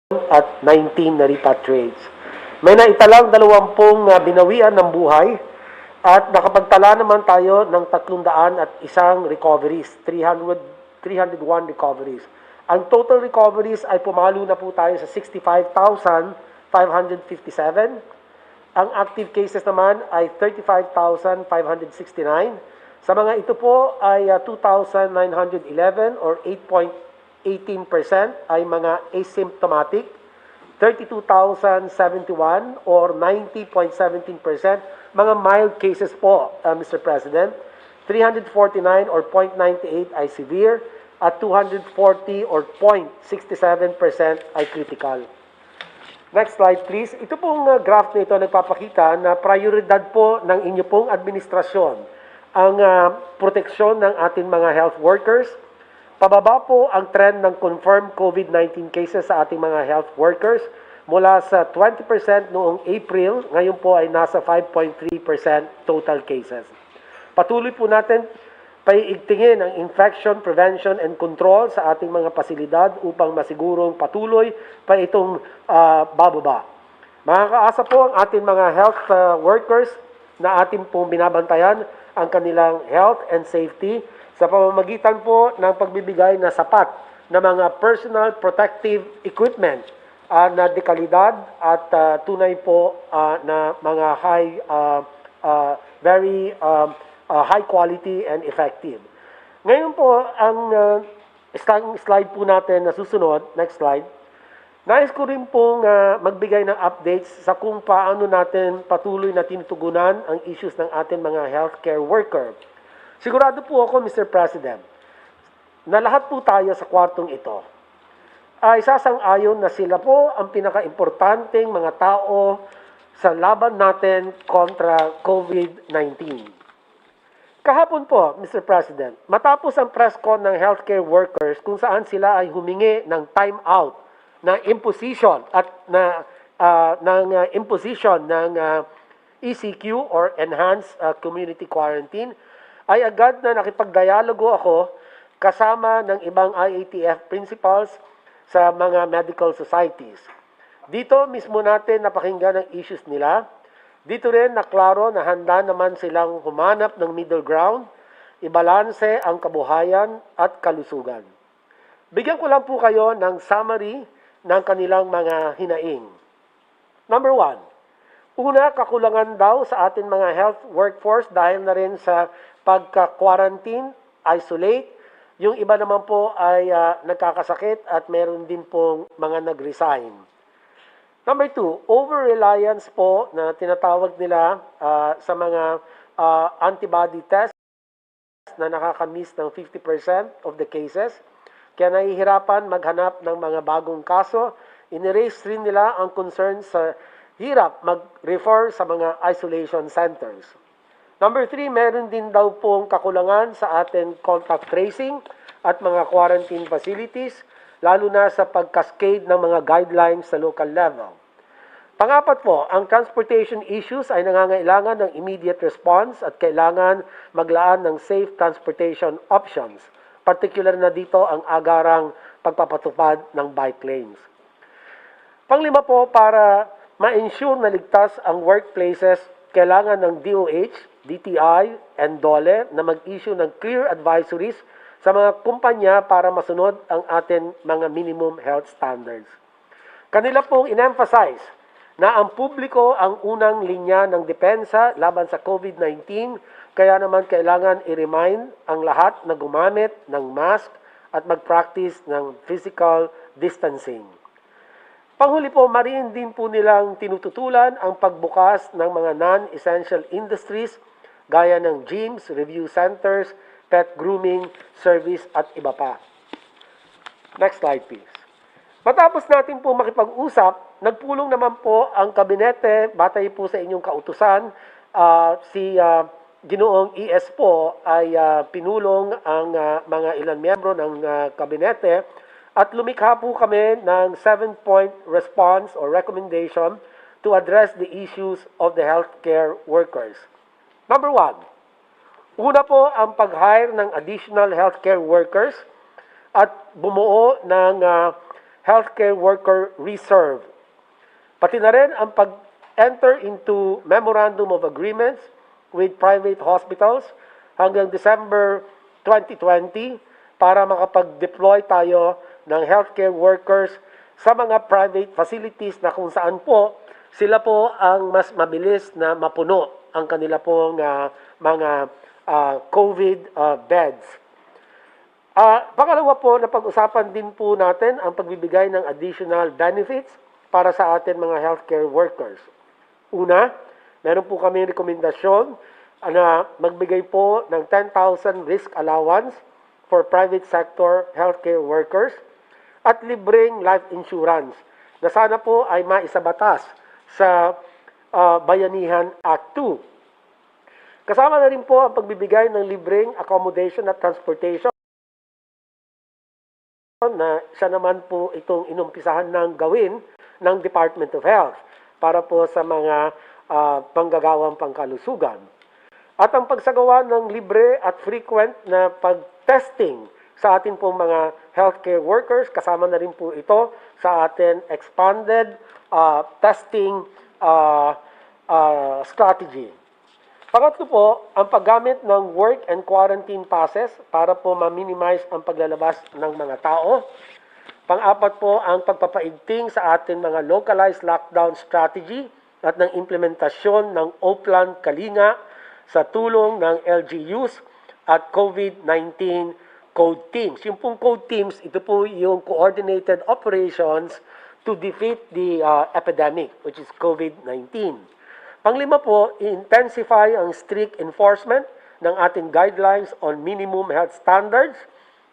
at 19 na repatriates. May naitalang 20 binawian ng buhay at nakapagtala naman tayo ng 301 recoveries, 301 recoveries. Ang total recoveries ay pumalo na po tayo sa 65,557. Ang active cases naman ay 35,569. Sa mga ito po ay 2,911 or 8.18% ay mga asymptomatic, 32,071 or 90.17% mga mild cases po, Mr. President. 349 or 0.98 ay severe at 240 or 0.67% ay critical. Next slide please. Ito pong graph na ito nagpapakita na prioridad po ng inyo pong administrasyon ang proteksyon ng ating mga health workers. Pababa po ang trend ng confirmed COVID-19 cases sa ating mga health workers mula sa 20% noong April, ngayon po ay nasa 5.3% total cases. Patuloy po natin paiigtingin ang infection prevention and control sa ating mga pasilidad upang masigurong patuloy pa itong bababa. Makakaasa po ang ating mga health workers na ating pong binabantayan ang kanilang health and safety sa pamamagitan po ng pagbibigay na sapat na mga personal protective equipment na dekalidad at tunay po na mga very high quality and effective. Ngayon po, ang slide po natin na susunod, next slide, nais ko rin pong magbigay ng updates sa kung paano natin patuloy na tinutugunan ang issues ng ating mga healthcare worker. Sigurado po ako, Mr. President, na lahat po tayo sa kwartong ito ay sasang-ayon na sila po ang pinaka-importanteng mga tao sa laban natin kontra COVID-19. Kahapon po, Mr. President, matapos ang press con ng healthcare workers kung saan sila ay humingi ng time out, ng imposition at imposition ng ECQ or Enhanced Community Quarantine, ay agad na nakipagdialogo ako kasama ng ibang IATF principals sa mga medical societies. Dito mismo natin napakinggan ang issues nila. Dito rin naklaro na handa naman silang humanap ng middle ground, ibalanse ang kabuhayan at kalusugan. Bigyan ko lang po kayo ng summary ng kanilang mga hinaing. Number 1, una, kakulangan daw sa ating mga health workforce dahil na rin sa pagka-quarantine, isolate. Yung iba naman po ay nagkakasakit at meron din pong mga nag-resign. Number 2, over-reliance po na tinatawag nila sa mga antibody tests na nakakamiss ng 50% of the cases. Kaya nahihirapan maghanap ng mga bagong kaso. In-erase rin nila ang concern sa hirap mag-refer sa mga isolation centers. Number 3, meron din daw pong kakulangan sa ating contact tracing at mga quarantine facilities, lalo na sa pag-cascade ng mga guidelines sa local level. Pangapat po, ang transportation issues ay nangangailangan ng immediate response at kailangan maglaan ng safe transportation options. Particular na dito ang agarang pagpapatupad ng bike lanes. Panglima po, para ma-ensure na ligtas ang workplaces, kailangan ng DOH, DTI, and DOLE na mag-issue ng clear advisories sa mga kumpanya para masunod ang ating mga minimum health standards. Kanila pong in-emphasize na ang publiko ang unang linya ng depensa laban sa COVID-19, kaya naman kailangan i-remind ang lahat na gumamit ng mask at mag-practice ng physical distancing. Panghuli po, mariin din po nilang tinututulan ang pagbukas ng mga non-essential industries gaya ng gyms, review centers, pet grooming, service at iba pa. Next slide please. Matapos natin po makipag-usap, nagpulong naman po ang kabinete, batay po sa inyong kautusan, si Ginoong ES po ay pinulong ang mga ilang miyembro ng kabinete at lumikha po kami ng 7-point response or recommendation to address the issues of the healthcare workers. Number 1, una po ang pag-hire ng additional healthcare workers at bumuo ng Healthcare Worker Reserve. Pati na rin ang pag-enter into Memorandum of Agreements with private hospitals hanggang December 2020 para makapag-deploy tayo ng healthcare workers sa mga private facilities na kung saan po sila po ang mas mabilis na mapuno ang kanila pong mga COVID beds. Pangalawa po, na pag-usapan din po natin ang pagbibigay ng additional benefits para sa atin mga healthcare workers. Una, meron po kami rekomendasyon na magbigay po ng 10,000 risk allowance for private sector healthcare workers at libreng life insurance na sana po ay maisabatas sa Bayanihan Act 2. Kasama na rin po ang pagbibigay ng libreng accommodation at transportation na siya naman po itong inumpisahan ng gawin ng Department of Health para po sa mga panggagawang pangkalusugan. At ang pagsagawa ng libre at frequent na pag-testing sa atin pong mga healthcare workers, kasama na rin po ito sa atin expanded testing strategy. Pangatlo po, ang paggamit ng work and quarantine passes para po ma-minimize ang paglalabas ng mga tao. Pang-apat po, ang pagpapaigting sa ating mga localized lockdown strategy at ng implementasyon ng O-Plan Kalinga sa tulong ng LGUs at COVID-19 code teams. Yung pong code teams, ito po yung coordinated operations to defeat the epidemic, which is COVID-19. Panglima po, intensify ang strict enforcement ng ating guidelines on minimum health standards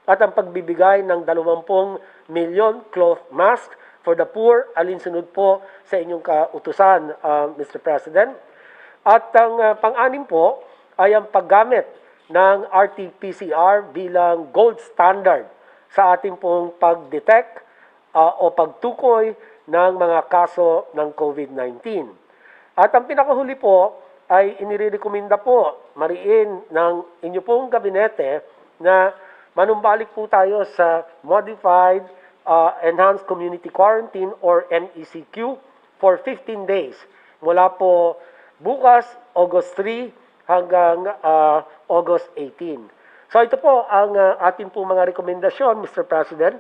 at ang pagbibigay ng 20 milyon cloth mask for the poor, alinsunod po sa inyong kautusan, Mr. President. At ang pang-anim po ay ang paggamit ng RT-PCR bilang gold standard sa ating pong pag-detect o pagtukoy ng mga kaso ng COVID-19. At ang pinakahuli po ay inirekomenda po mariin ng inyo pong gabinete na manumbalik po tayo sa Modified Enhanced Community Quarantine or MECQ for 15 days mula po bukas, August 3 hanggang August 18. So ito po ang ating po mga rekomendasyon, Mr. President,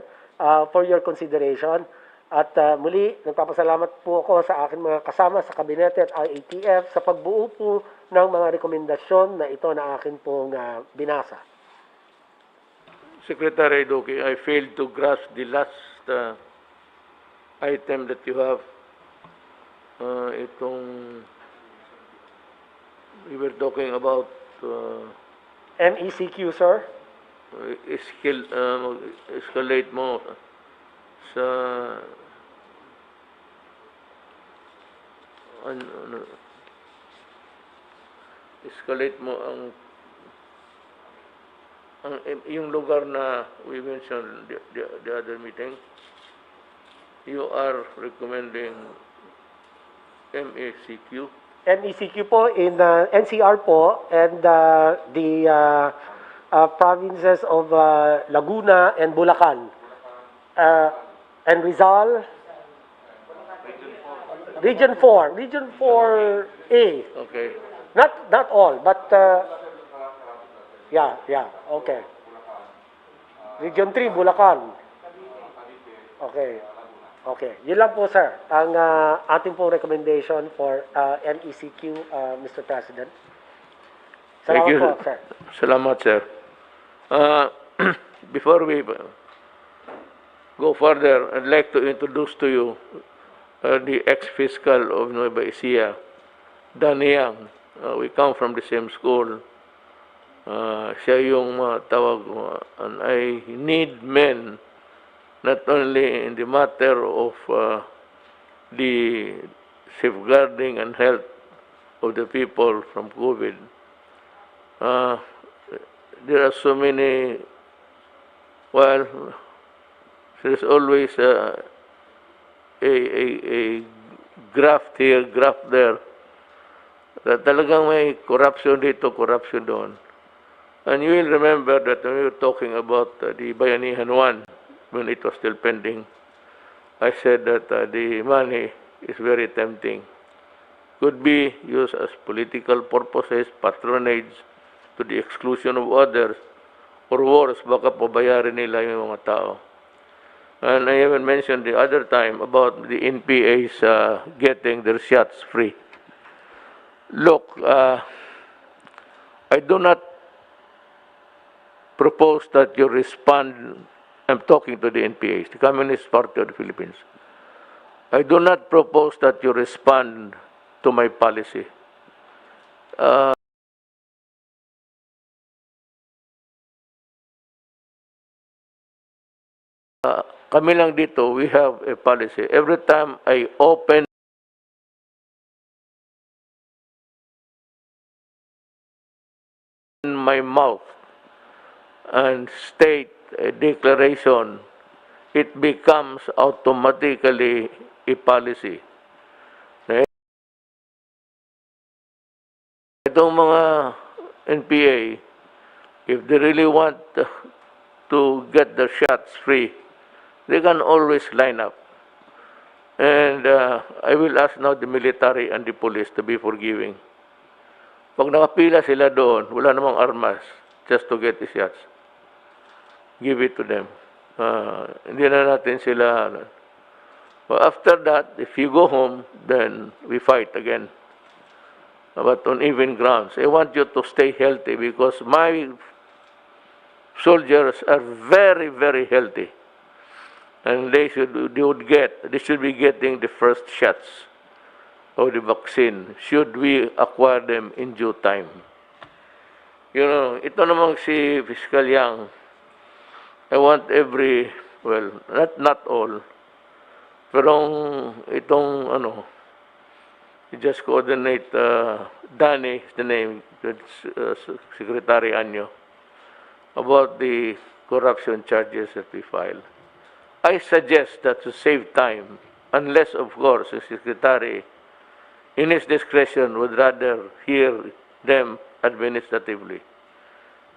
for your consideration. At muli, nagpapasalamat po ako sa aking mga kasama sa kabinete at IATF sa pagbuo po ng mga rekomendasyon na ito na akin pong binasa. Secretary Duque, I failed to grasp the last item that you have. We were talking about MECQ, sir? Escalate mo sa escalate mo ang yung lugar na we mentioned the other meeting. You are recommending MECQ. MECQ po in NCR po and the provinces of Laguna and Bulacan and Rizal. Region 4. Region 4A. Okay. Not all, but yeah, okay. Region 3, Bulacan. Okay. Yun lang po, sir, ang ating pong recommendation for MECQ, Mr. President. Thank you. Po, sir. Salamat, sir. Before we go further, I'd like to introduce to you the ex-fiscal of Nueva Ecija, Danny Yang. We come from the same school. Siya yung tawag mo, and I need men not only in the matter of the safeguarding and health of the people from COVID. There are so many, well, there's always a graft here, graft there. Talagang may corruption dito, corruption doon. And you will remember that when we were talking about the Bayanihan 1, when it was still pending, I said that the money is very tempting. Could be used as political purposes, patronage to the exclusion of others, or worse, baka pabayarin nila yung mga tao. And I even mentioned the other time about the NPAs getting their shots free. Look, I do not propose that you respond. I'm talking to the NPAs, the Communist Party of the Philippines. I do not propose that you respond to my policy. Kami lang dito, we have a policy. Every time I open my mouth and state a declaration, it becomes automatically a policy. Itong mga NPA, if they really want to get their shots free, they can always line up. And I will ask now the military and the police to be forgiving. Pag nakapila sila doon, wala namang armas, just to get the shots. Give it to them. Hindi na natin sila. Well, after that, if you go home, then we fight again. But on even grounds. I want you to stay healthy because my soldiers are very, very healthy. And they should be getting the first shots of the vaccine should we acquire them in due time. You know, ito namang si Fiscal Yang, I want not all, pero itong you just coordinate, Danny is the name, Secretary Anyo, about the corruption charges that we file. I suggest that to save time, unless, of course, the Secretary, in his discretion, would rather hear them administratively.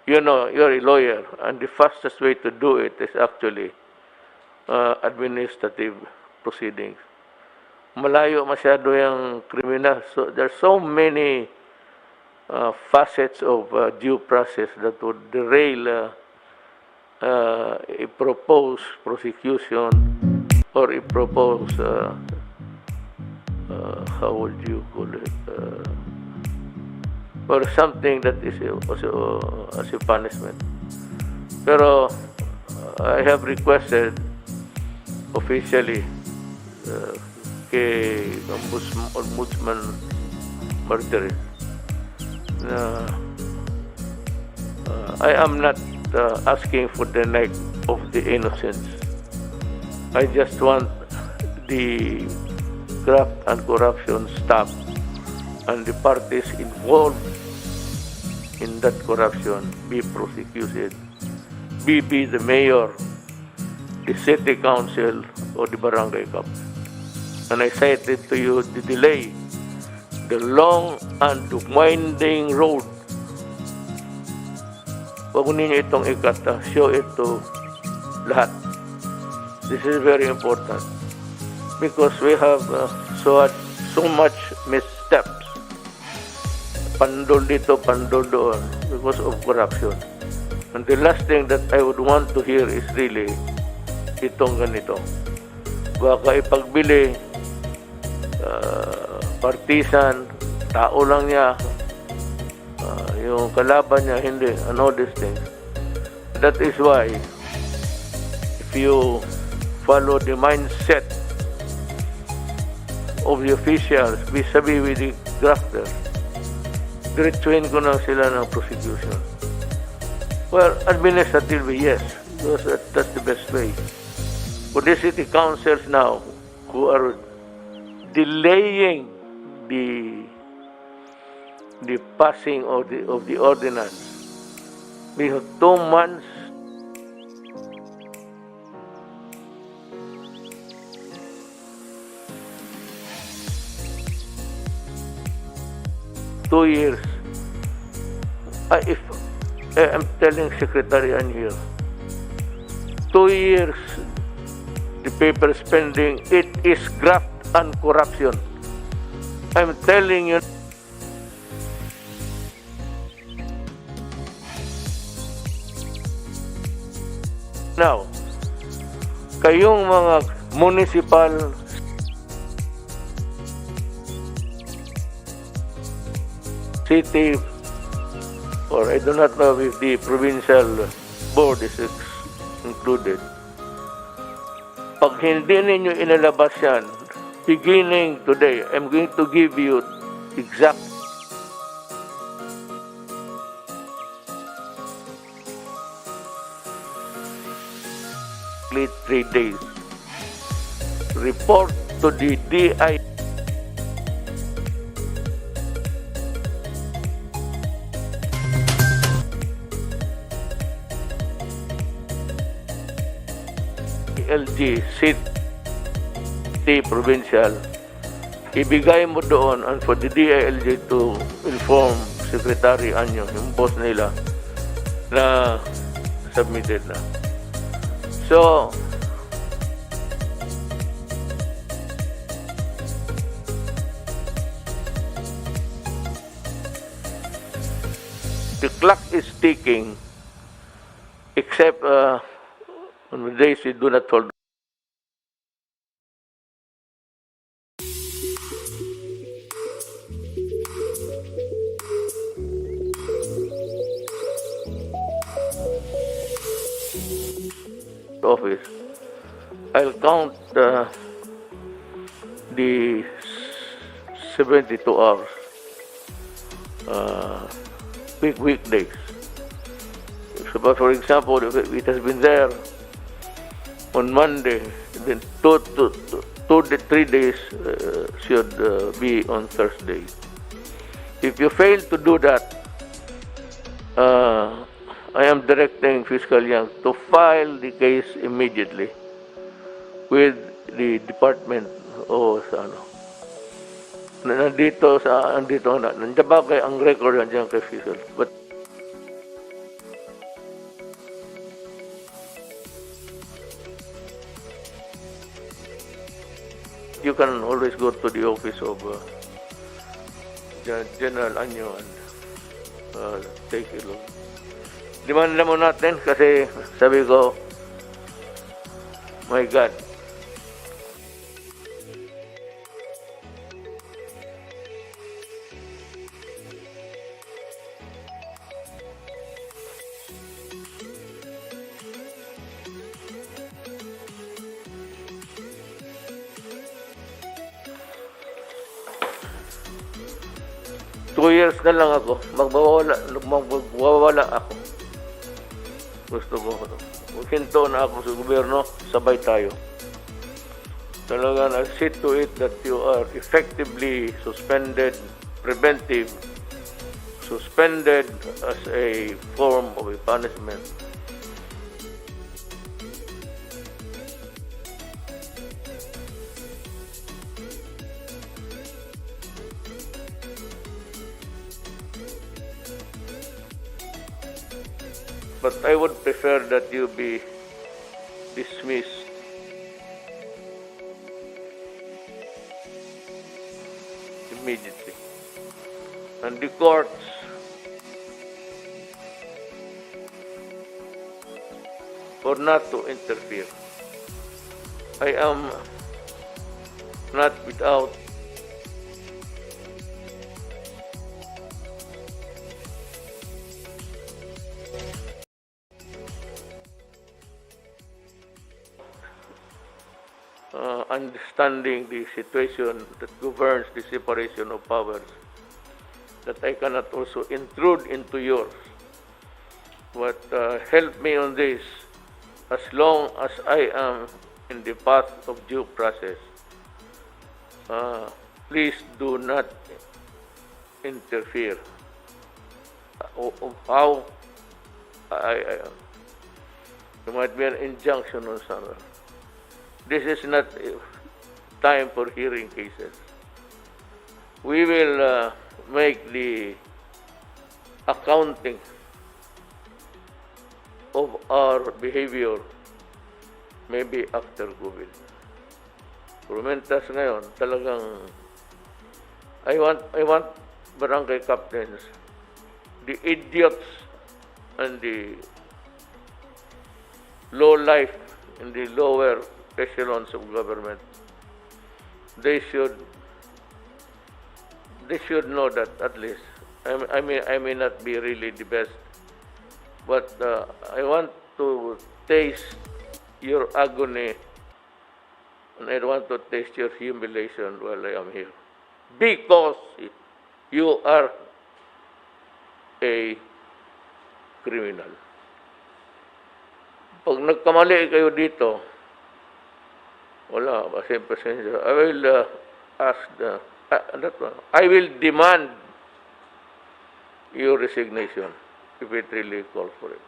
You know, you're a lawyer, and the fastest way to do it is actually administrative proceedings. Malayo masyado yung kriminal. So there's so many facets of due process that would derail a proposed prosecution or a proposed how would you call it, or something that is also as a punishment. Pero I have requested officially kay Ombudsman Martires na I am not asking for the neck of the innocents. I just want the graft and corruption stopped and the parties involved in that corruption be prosecuted. Be the mayor, the city council, or the barangay captain. And I cited to you the delay, the long and winding road. Huwag ninyo itong ikata, show it to lahat. This is very important because we have so much missteps. Pandol dito, pandol doon because of corruption. And the last thing that I would want to hear is really itong ganito. Baka ipagbili, partisan, tao lang niya, yung kalaban niya, hindi, and all these things. That is why, if you follow the mindset of the officials vis-a-vis with the grafters, diretsuhin ko na sila ng prosecution. Well, administratively, yes, because that's the best way. For the city councils now, who are delaying the passing of the ordinance, we have 2 months years. If I'm telling Secretary Ann here, 2 years the paper spending, it is graft and corruption. I'm telling you now, kayong mga municipal city, or I do not know if the provincial board is included. Pag hindi ninyo inalabas yan, beginning today, I'm going to give you exactly 3 days. Report to the DI. LG, city, provincial, ibigay mo doon and for the DILG to inform Secretary Anyo, yung boss nila, na submitted na. So, the clock is ticking except on the days you do not hold office. I'll count the 72 hours weekdays. So, but for example, if it has been there on Monday, then 3 days should be on Thursday. If you fail to do that, I am directing Fiscal Yang to file the case immediately with the department o sa ano. Nandito nandiyan ba kay ang record nandiyan kay Fiscal. But you can always go to the office of General Anyo and take a look. Demanda mo natin kasi sabi ko, my God. Two years na lang ako, magwawala ako. Gusto ko, hinto na ako sa gobyerno, sabay tayo. Talagang I'll see to it that you are effectively suspended, preventive, suspended as a form of a punishment. But I would prefer that you be dismissed immediately. And the courts for not to interfere. I am not without understanding the situation that governs the separation of powers, that I cannot also intrude into yours. But help me on this as long as I am in the path of due process. Please do not interfere. How there might be an injunction on someone. This is not time for hearing cases. We will make the accounting of our behavior maybe after COVID. Rumentas ngayon, talagang I want barangay captains, the idiots and the low life in the lower echelons of government. They should know that at least. I may not be really the best, but I want to taste your agony, and I want to taste your humiliation while I am here. Because you are a criminal. Pag nagkamali kayo dito, wala, pasensya. I will ask I will demand your resignation if it really calls for it.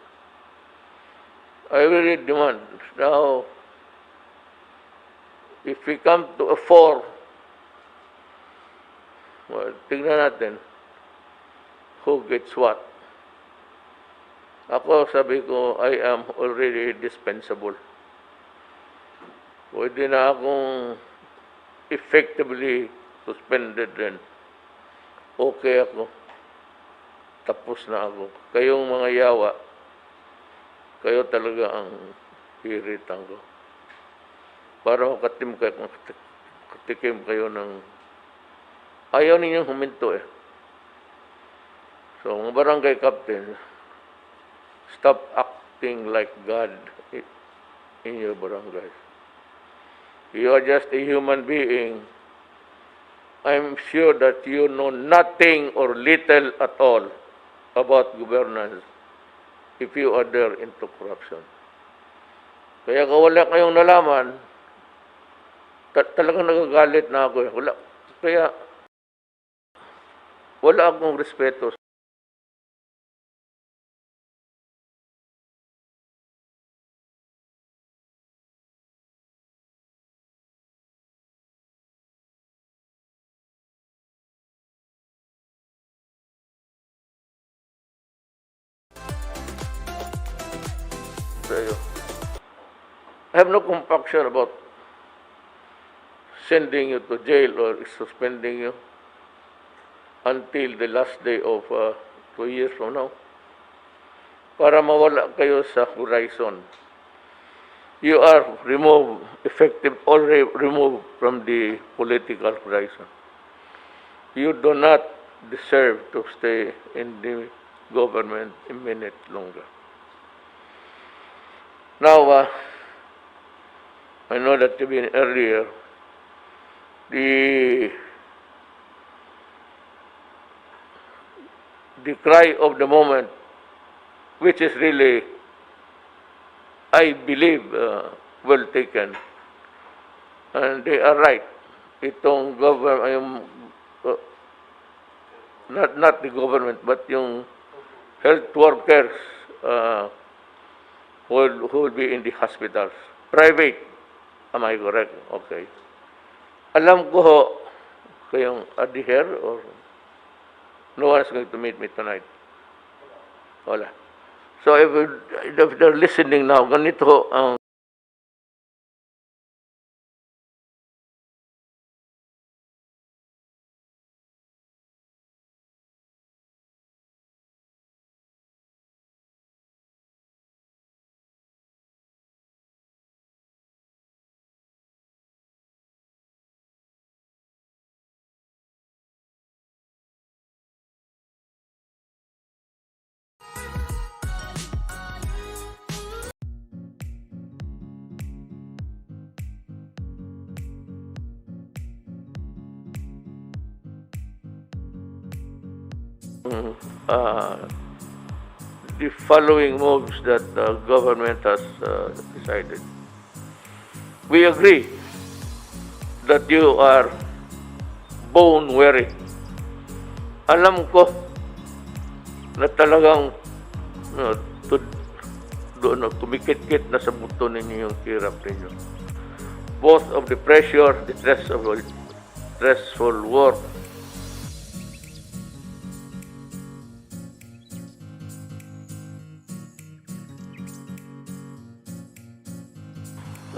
I will demand. Now, if we come to a 4, well, tignan natin who gets what. Ako, sabi ko, I am already dispensable. Pwede na akong effectively suspended din. Okay ako. Tapos na ako. Kayong mga yawa, kayo talaga ang hiritan ko. Para katikim kayo ng ayaw ninyong huminto eh. So, mga barangay captain, stop acting like God in your barangays. You are just a human being. I'm sure that you know nothing or little at all about governance if you are there into corruption. Kaya kung wala kayong nalaman, talagang nagagalit na ako eh. Kaya wala akong respeto sa iyo. I have no compunction about sending you to jail or suspending you until the last day of 2 years from now. Para mawala kayo sa horizon. You are already removed from the political horizon. You do not deserve to stay in the government a minute longer. Now, I know that you've been earlier, the cry of the moment, which is really, I believe, well taken, and they are right. Itong government, not the government, but yung health workers who will be in the hospitals. Private. Am I correct? Okay. Alam ko ho, kayong adhere or no one is going to meet me tonight. Wala. So if they're listening now, ganito ho ang the following moves that the government has decided. We agree that you are bone weary. Alam ko na talagang kumikit-kit na sa buto ninyo yung hirap ninyo. Both of the pressure, the stressful work,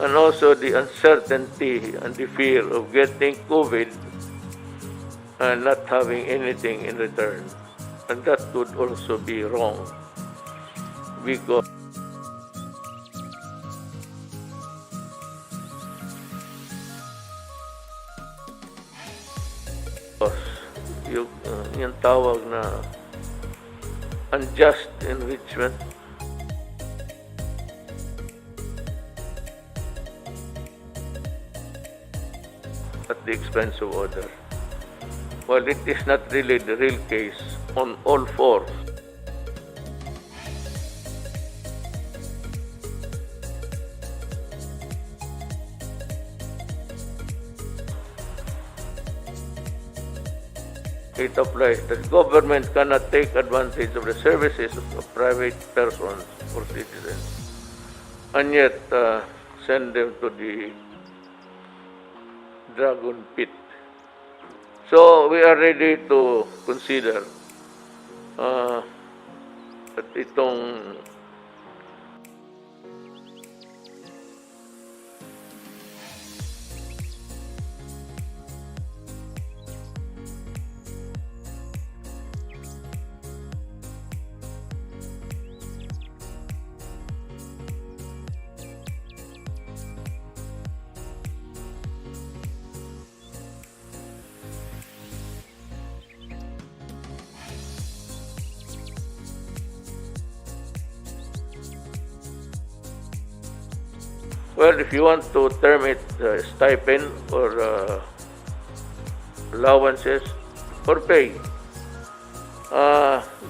and also the uncertainty and the fear of getting COVID and not having anything in return. And that would also be wrong because yung tawag na unjust enrichment at the expense of others. Well, it is not really the real case on all fours. It applies that government cannot take advantage of the services of private persons or citizens and yet send them to the dragon pit. So we are ready to consider at itong well, if you want to term it stipend or allowances or pay,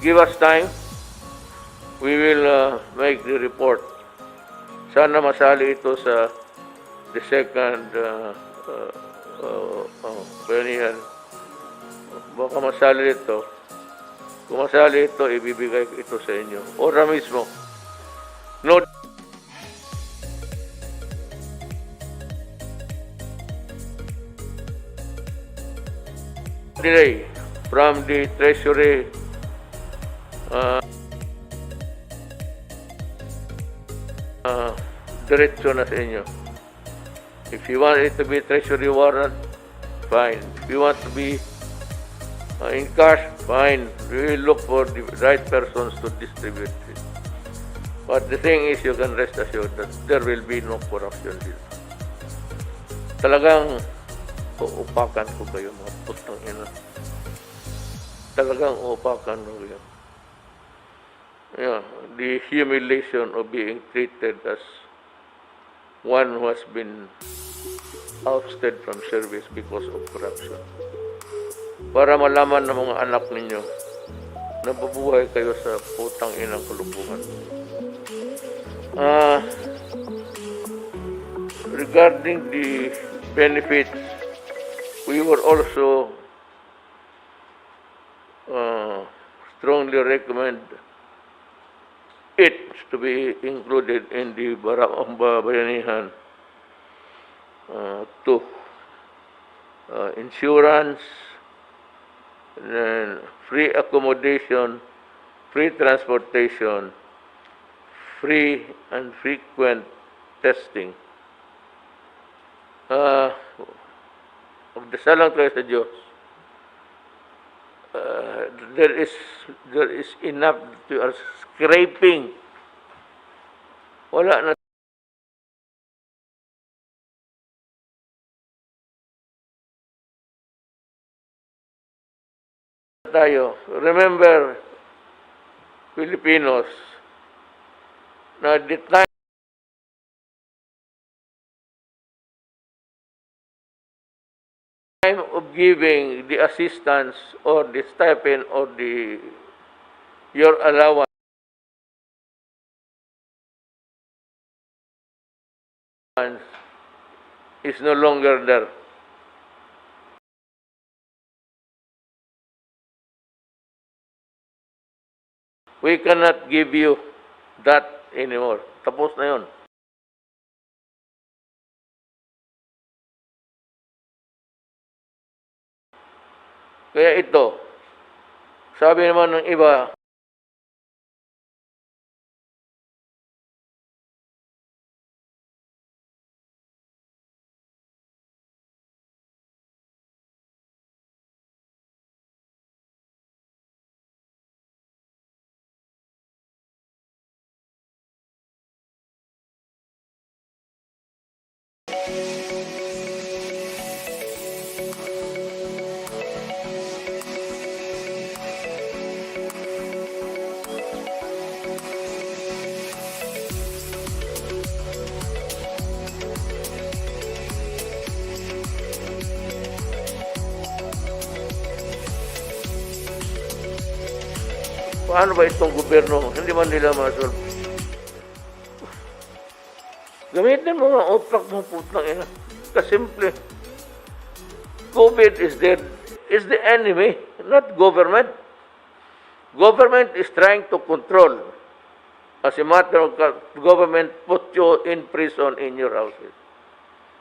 give us time. We will make the report. Sana masali ito sa the second bayanihan. Baka masali ito. Kung masali ito, ibibigay ko ito sa inyo. Ora mismo. No delay from the Treasury diretso na sa inyo. If you want it to be Treasury warrant, fine. If you want to be in cash, fine. We will look for the right persons to distribute it. But the thing is, you can rest assured that there will be no corruption dito. Talagang uupakan ko kayo, mga putang ina. Talagang uupakan ko kayo. Yeah, the humiliation of being treated as one who has been ousted from service because of corruption. Para malaman ng mga anak ninyo na mabubuhay kayo sa putang inang kalubungan. Regarding the benefits, we would also strongly recommend it to be included in the bayanihan to insurance, and free accommodation, free transportation, free and frequent testing. Magdasal lang tayo sa Diyos. There is enough to are scraping. Wala na tayo. Remember, Filipinos, na the time of giving the assistance or the stipend or your allowance is no longer there. We cannot give you that anymore. Tapos na yun. Kaya ito, sabi naman ng iba, Paano ba itong gobyerno? Hindi man nila masolve. Gamitin mo nga utak mo, putang ina. Kasimple. COVID is the enemy, not government. Government is trying to control. As a matter of government put you in prison in your houses.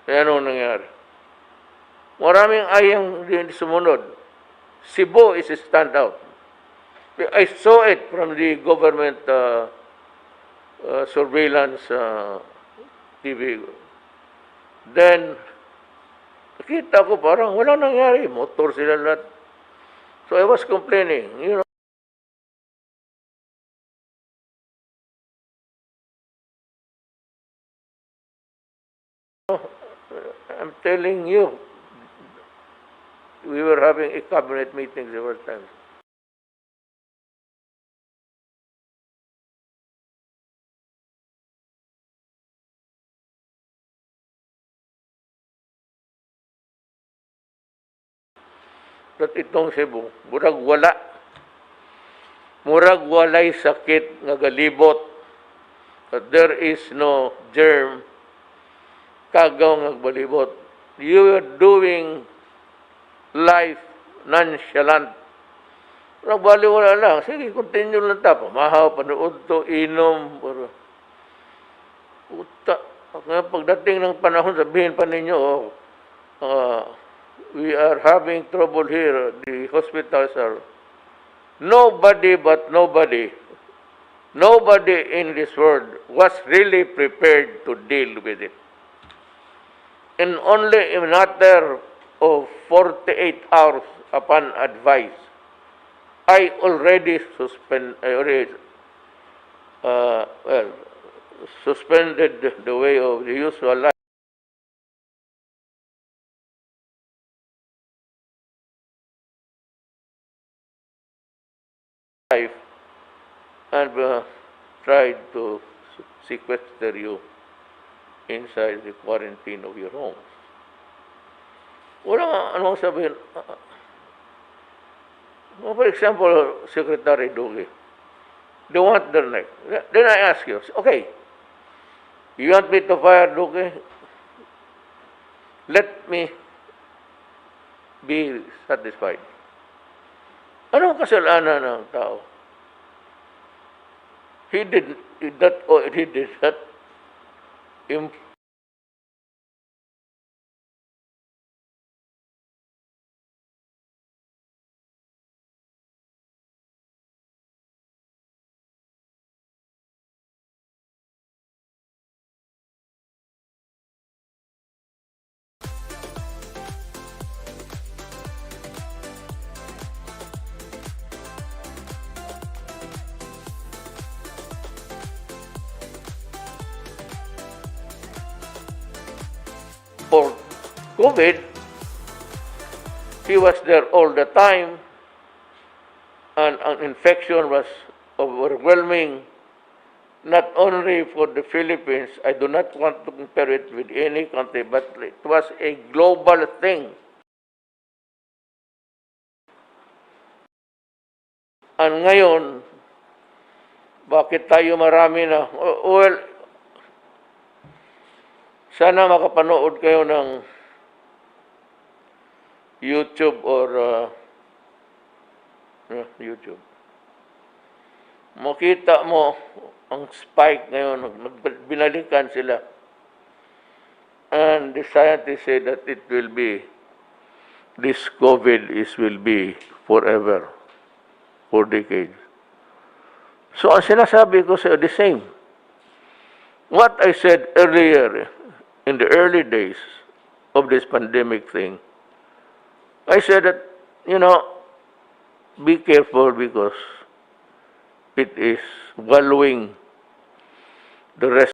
Kaya ano nangyari? Maraming ayang din sumunod. Cebu is a standout. I saw it from the government surveillance TV. Then, nakita ko parang walang nangyari. Motor sila lahat. So I was complaining, you know. I'm telling you, we were having a cabinet meeting several times. At itong Cebu, murag wala. Murag walay sakit nga galibot. But there is no germ kagaw nga balibot. You are doing life nonchalant. Nagbali wala lang. Sige, continue lang ta. Pamahaw, panood to, inom. Puta. Pagdating ng panahon, sabihin pa ninyo, we are having trouble here. The hospitals are nobody in this world was really prepared to deal with it. In only a matter of 48 hours upon advice, I already suspended the way of the usual life and tried to sequester you inside the quarantine of your homes. Wala nga anong sabihin. For example, Secretary Duque, they want their neck. Then I ask you, okay, you want me to fire Duque? Let me be satisfied. Anong kasalanan ng tao? He did that for COVID, he was there all the time, and an infection was overwhelming, not only for the Philippines. I do not want to compare it with any country, but it was a global thing. And ngayon, bakit tayo marami na? Well, sana makapanood kayo ng YouTube or YouTube. Makita mo ang spike ngayon, binalikan sila. And the scientists say that it will be, this COVID will be forever, for decades. So ang sinasabi ko sa the same. What I said earlier, in the early days of this pandemic thing, I said that, be careful because it is valuing the rest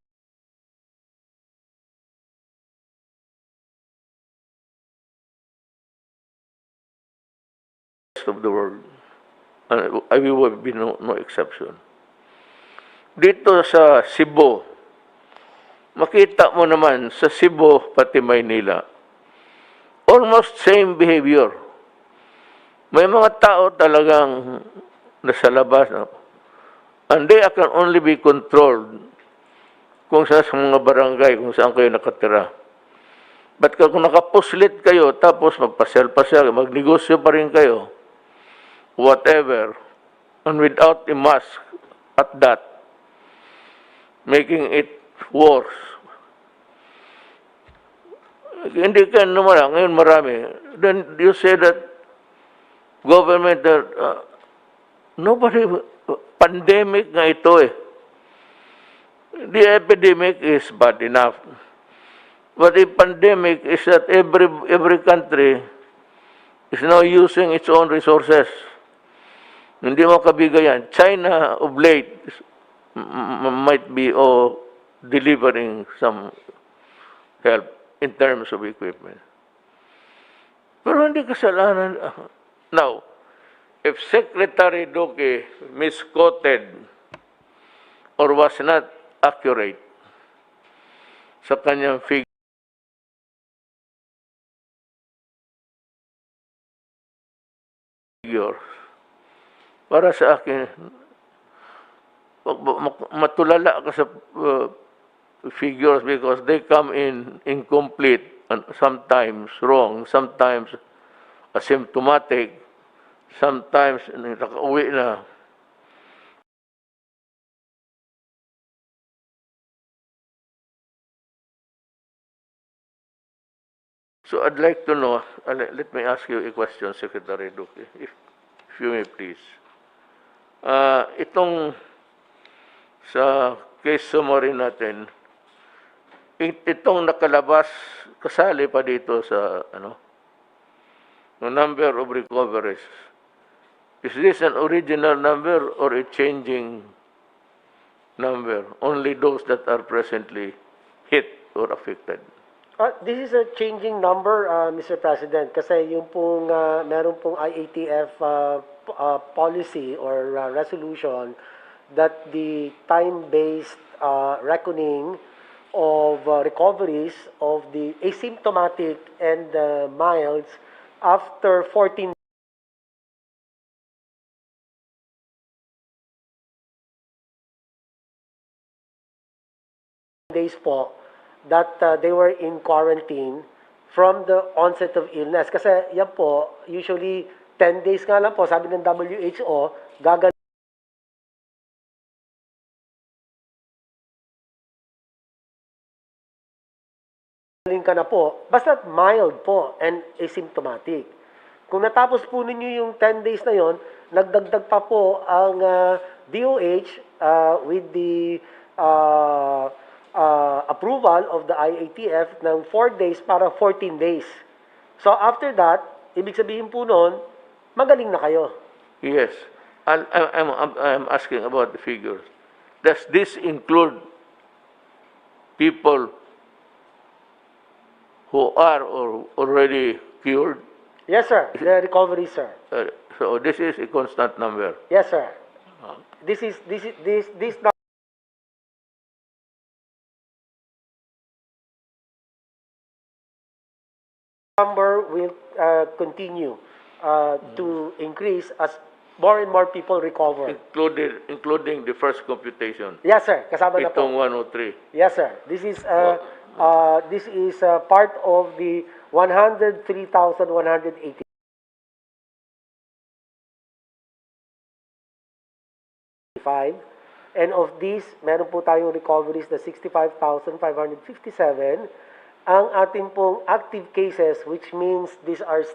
the world. And we will be no exception. Dito sa Cebu, makita mo naman sa Cebu pati Maynila, almost same behavior. May mga tao talagang nasa labas, no? And they can only be controlled kung sa mga barangay, kung saan kayo nakatira. But kung nakapuslit kayo, tapos magpasel-pasel, magnegosyo pa rin kayo, whatever, and without a mask at that, making it worse. Hindi ka naman, ngayon marami. Then you say that government, nobody, pandemic nga ito eh. The epidemic is bad enough. But the pandemic is that every country is now using its own resources. Hindi mo kabigayan. China of late might be delivering some help in terms of equipment. Pero hindi kasalanan. Now, if Secretary Duque misquoted or was not accurate sa kanyang figures, para sa akin, matulala ka sa figures because they come in incomplete and sometimes wrong, sometimes asymptomatic, sometimes nakauwi na. So I'd like to know, let me ask you a question, Secretary Duque, if you may please. Itong sa case summary natin, itong nakalabas, kasali pa dito sa the number of recoveries. Is this an original number or a changing number? Only those that are presently hit or affected. This is a changing number, Mr. President, kasi yung pong meron pong IATF policy or resolution that the time-based reckoning of recoveries of the asymptomatic and milds after 14 days po that they were in quarantine from the onset of illness. Kasi yan po, usually 10 days nga lang po, sabi ng WHO, gagaling ka na po, basta mild po and asymptomatic. Kung natapos po ninyo yung 10 days na yon, nagdagdag pa po ang DOH with the approval of the IATF ng 4 days para 14 days. So after that, ibig sabihin po noon, magaling na kayo. Yes. I'm asking about the figures. Does this include people who are already cured? Yes, sir. The recovery, sir. So this is a constant number. Yes, sir. This number will continue to increase as more and more people recover. Including the first computation. Yes, sir. Kasama na po. Itong 103. Yes, sir. This is part of the 103,180. And of these, meron po tayong recoveries na 65,557. Ang ating pong active cases, which means these are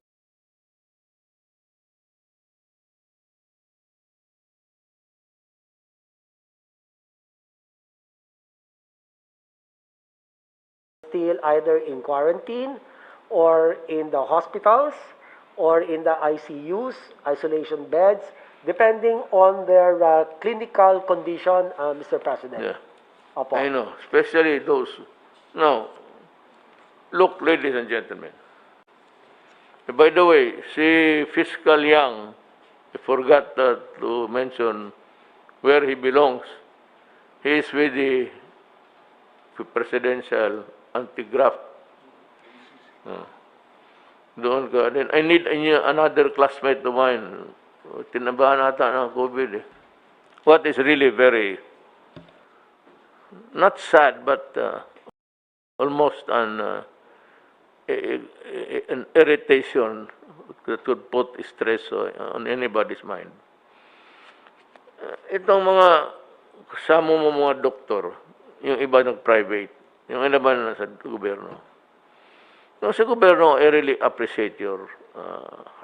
still either in quarantine or in the hospitals or in the ICUs, isolation beds, depending on their clinical condition, Mr. President. Yeah. Opo. I know, especially those. Now, look, ladies and gentlemen. By the way, si Fiscal Yang I forgot to mention where he belongs. He is with the presidential anti-graft. Doon ka. Then I need another classmate of mine. Tinabahan ata ng COVID eh. What is really very, not sad, but almost an irritation that could put stress on anybody's mind. Itong mga kasama mo mga doktor, yung iba nag-private, yung iba na sa gobyerno. No, sa gobyerno, I really appreciate your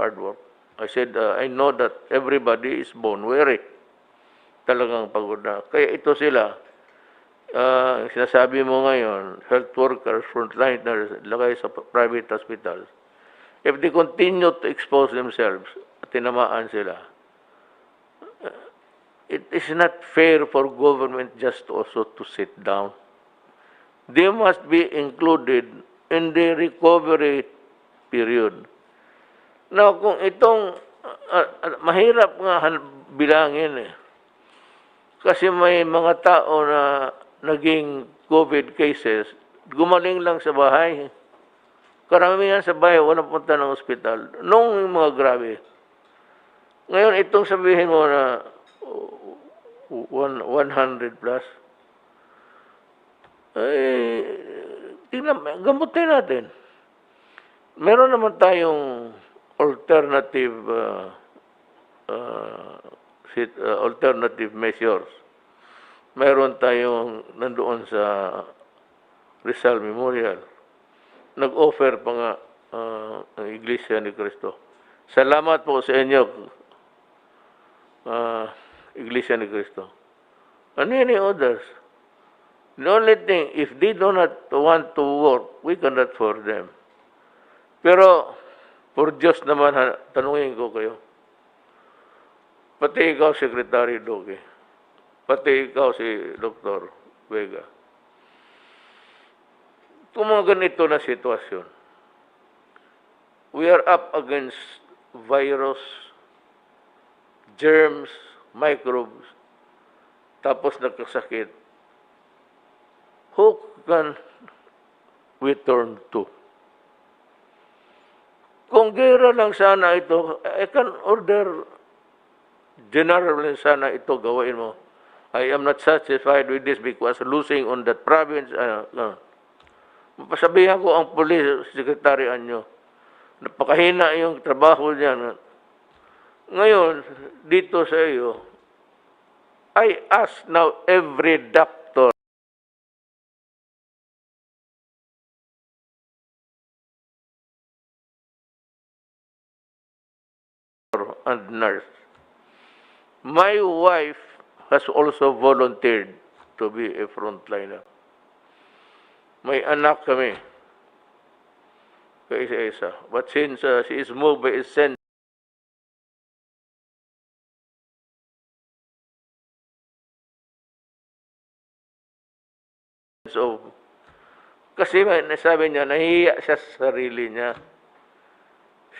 hard work. I said, I know that everybody is born weary. Talagang pagod na. Kaya ito sila, sinasabi mo ngayon, health workers, frontliners, lagay sa private hospitals, if they continue to expose themselves, at tinamaan sila, it is not fair for government just also to sit down. They must be included in the recovery period. Now, kung itong, mahirap nga bilangin eh. Kasi may mga tao na naging COVID cases, gumaling lang sa bahay. Karamihan sa bahay, walang punta ng ospital. Nung mga grabe. Ngayon, itong sabihin mo na 100 plus, ay, tingnan, gamutin natin. Meron naman tayong alternative alternative measures. Meron tayong nandoon sa Rizal Memorial. Nag-offer pa nga ang Iglesia ni Cristo. Salamat po sa inyo, Iglesia ni Cristo. And any others. The only thing, if they do not want to work, we cannot force them. Pero, for Diyos naman, tanungin ko kayo. Pati ikaw, Secretary Doge. Pati ikaw, si Dr. Vega. Kung mga ganito na sitwasyon, we are up against virus, germs, microbes, tapos nagkasakit. Who can we turn to? Kung gera lang sana ito, I can order general lang sana ito gawin mo. I am not satisfied with this because losing on that province. Pasabihan ko ang police secretary nyo. Napakahina yung trabaho niya. Ngayon, dito sa iyo, I ask now every doctor and nurse. My wife has also volunteered to be a frontliner. May anak kami, kaisa-isa. But since she is moved by a sense of, kasi nasabi niya, nahihiya siya sa sarili niya.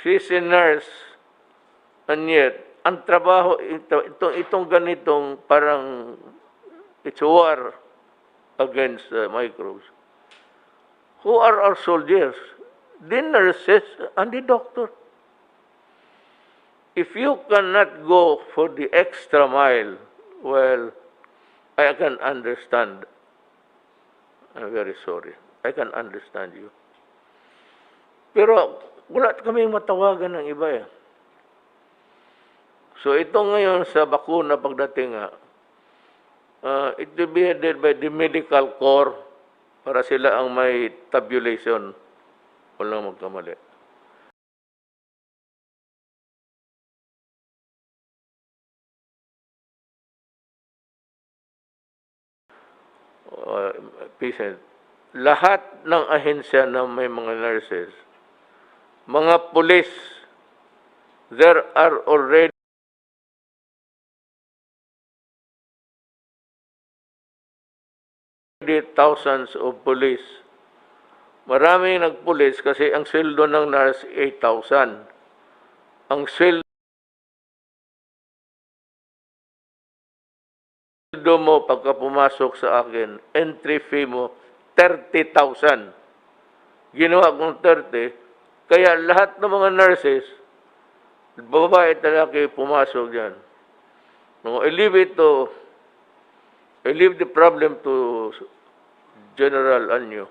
She's a nurse, and yet, ang trabaho, itong ganitong parang, it's war against microbes. Who are our soldiers? The nurses and the doctor. If you cannot go for the extra mile, well, I can understand. I'm very sorry. I can understand you. Pero wala kaming matawagan ng iba eh. So ito ngayon sa bakuna pagdating nga, it will be headed by the medical corps para sila ang may tabulation. Walang magkamali. Patient. Lahat ng ahensya na may mga nurses, mga police, there are already thousands of police. Maraming nagpulis kasi ang sweldo ng nurse 8,000. Ang sweldo sweldo mo pagka pumasok sa akin, entry fee mo, 30,000. Ginawa kong 30, kaya lahat ng mga nurses, babae at lalaki, pumasok dyan. No, I leave the problem to General Anyo.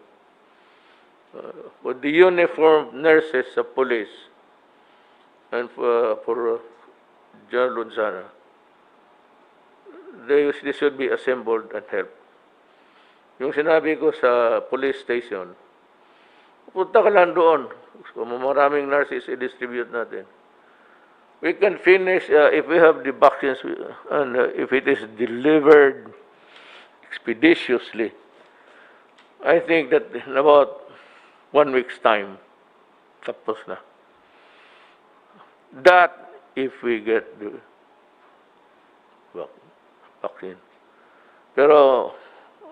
With the uniformed nurses sa police and for General Lunzana, they should be assembled and help. Yung sinabi ko sa police station, punta ka lang doon. Kung maraming nurses, i-distribute natin. We can finish, if we have the vaccines, and if it is delivered expeditiously, I think that in about 1 week's time, tapos na. That, if we get the vaccine. Pero,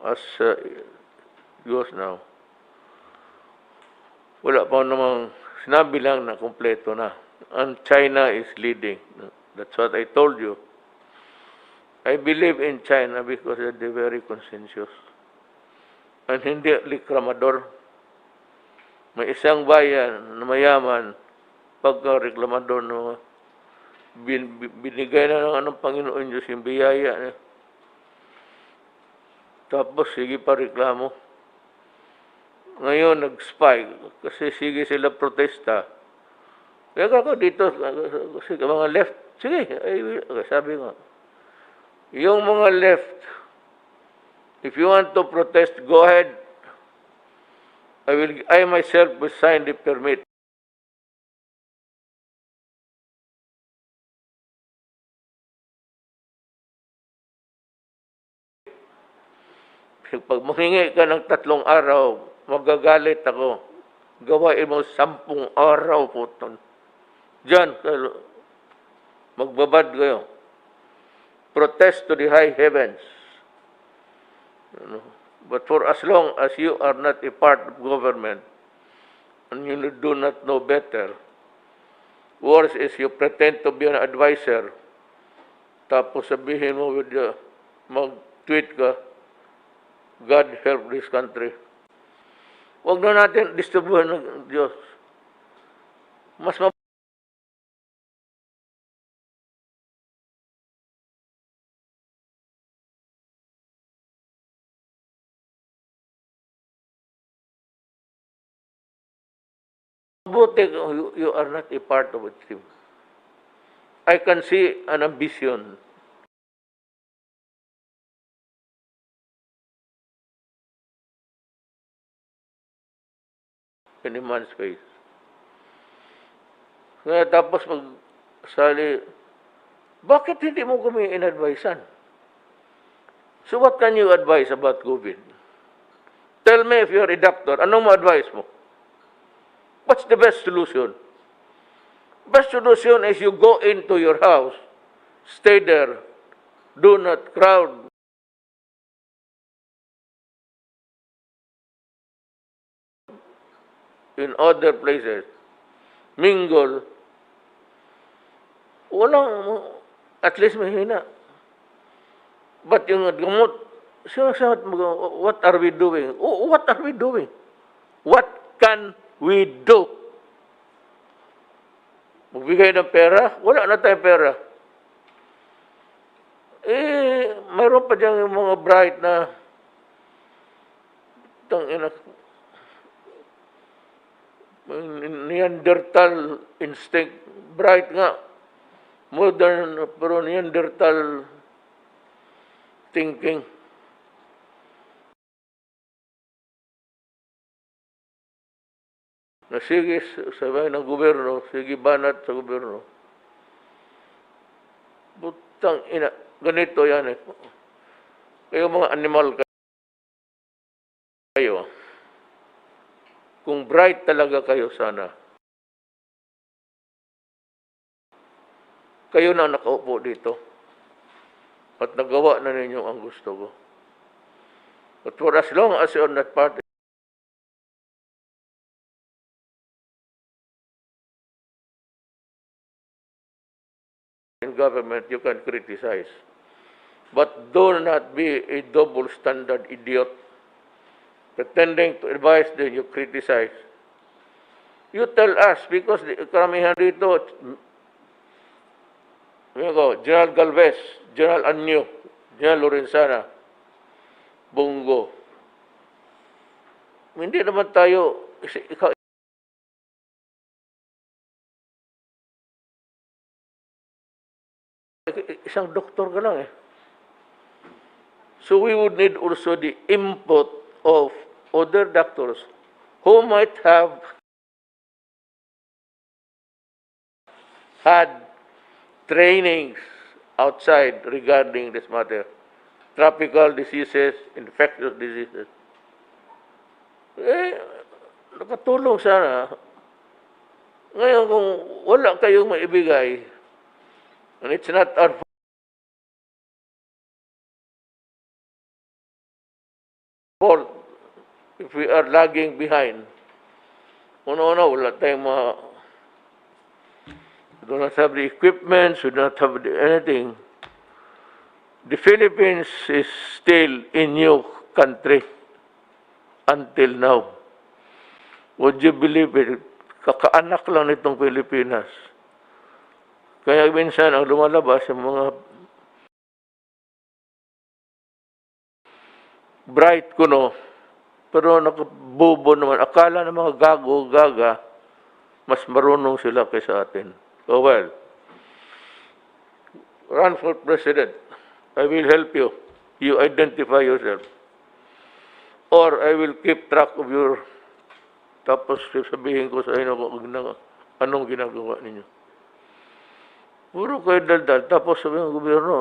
as it goes now, wala pa namang, sinabi lang na kompleto na. And China is leading. That's what I told you. I believe in China because they're very conscientious. And hindi reklamador. May isang bayan na mayaman, pagka reklamador no, binigay na ng anong Panginoon Diyos yung biyaya niya. Tapos sige pa reklamo. Ngayon nag-spike kasi sige sila protesta. Kaya ako dito, kasi mga left, sige, sabi nga, yung mga left, if you want to protest, go ahead. I myself will sign the permit. Pag manghingi ka ng 3 araw, magagalit ako. Gawain mo 10 araw po. Diyan, magbabad kayo. Protest to the high heavens. But for as long as you are not a part of government, and you do not know better, worse is you pretend to be an advisor, tapos sabihin mo, mag-tweet ka, God help this country. Huwag na natin distribuhan ng Diyos. Mas mabuti you are not a part of it. I can see an ambition. In a man's face. Kaya tapos magsali, bakit hindi mo kami in-advisean? So what can you advise about COVID? Tell me if you're a doctor, anong ma-advise mo? What's the best solution? Best solution is you go into your house, stay there, do not crowd. In other places, mingle, at least mahina. But yung gamot, what are we doing? What are we doing? What can we do? Magbigay ng pera? Wala na tayong pera. Mayroon pa dyan yung mga bright na Neanderthal instinct. Bright nga. Modern, pero Neanderthal thinking. Na sige, sabi ng gobyerno, sige banat sa gobyerno. Butang ina, ganito yan eh. Kayo mga animal kayo, kung bright talaga kayo sana, kayo na nakaupo dito at nagawa na ninyo ang gusto ko. But for as long as you're not part in government, you can criticize. But do not be a double standard idiot. Pretending to advise, then you criticize. You tell us, because karamihan dito, General Galvez, General Anyo, General Lorenzana, Bongo. Hindi naman tayo, isang doktor ka lang eh. So we would need also the input of other doctors who might have had trainings outside regarding this matter. Tropical diseases, infectious diseases. Nakatulong sana. Ngayon kung wala kayong maibigay, and it's not our fault if we are lagging behind. Una-una, wala tayong we do not have the equipment, we do not have anything. The Philippines is still a new country until now. Would you believe it? Kakaanak lang nitong Pilipinas. Kaya minsan ang lumalabas yung mga bright kuno, pero nakabobo naman. Akala ng mga gago, gaga, mas marunong sila kaysa atin. Oh well, run for president. I will help you. You identify yourself. Or I will keep track of your... Tapos sabihin ko sa inyo kung anong ginagawa ninyo. Puro kayo daldal. Tapos sabihin ng gobyerno,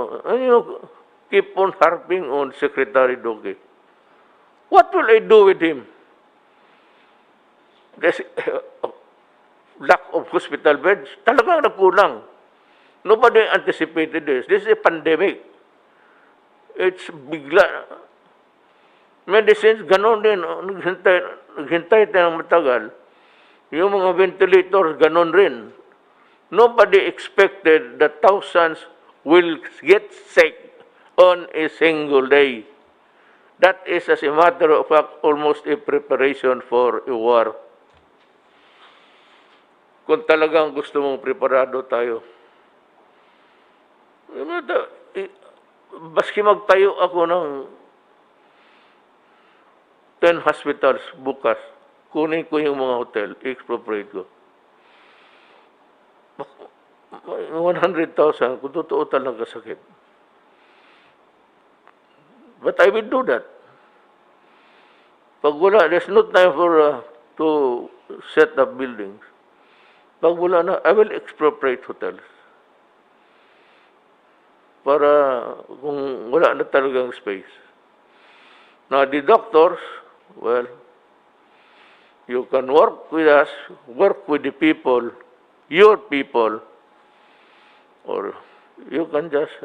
keep on harping on Secretary Duque. What will I do with him? There's lack of hospital beds. Talagang nagkulang. Nobody anticipated this. This is a pandemic. It's bigla. Medicines, ganon din. Naghintay tayo ng matagal. Yung mga ventilators, ganon rin. Nobody expected that thousands will get sick on a single day. That is, as a matter of fact, almost a preparation for a war. Kung talagang gusto mong preparado tayo. Baski magtayo ako ng 10 hospitals bukas, kunin ko yung mga hotel, expropriate ko. 100,000 kung totoo talaga sakit. But I will do that. Pag wala, there's no time for to set up buildings. Pag wala na, I will expropriate hotels. Para kung wala na talagang space. Now, the doctors, well, you can work with us, work with the people, your people, or you can just...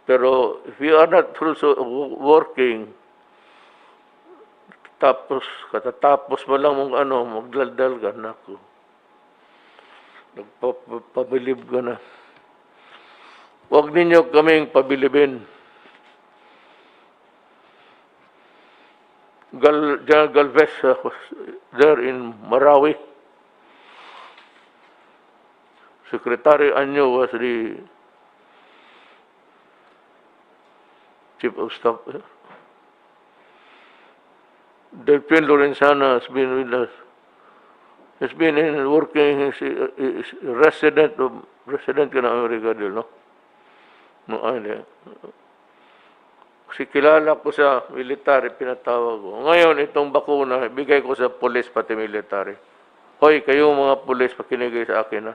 pero if you are not also working, katatapos mo lang mong magdaldal ka, naku. Nagpabilib ka na. Huwag ninyo kaming pabilibin. General Galvez was there in Marawi. Secretary Anyo was the Chief of Staff. Delphine Lorenzana has been with us. He's been working, he's resident ka ng Amerika din, no? No, kasi kilala ko sa military, pinatawag ko. Ngayon, itong bakuna, bigay ko sa police pati military. Hoy, kayo mga police, pakinigay sa akin, ha?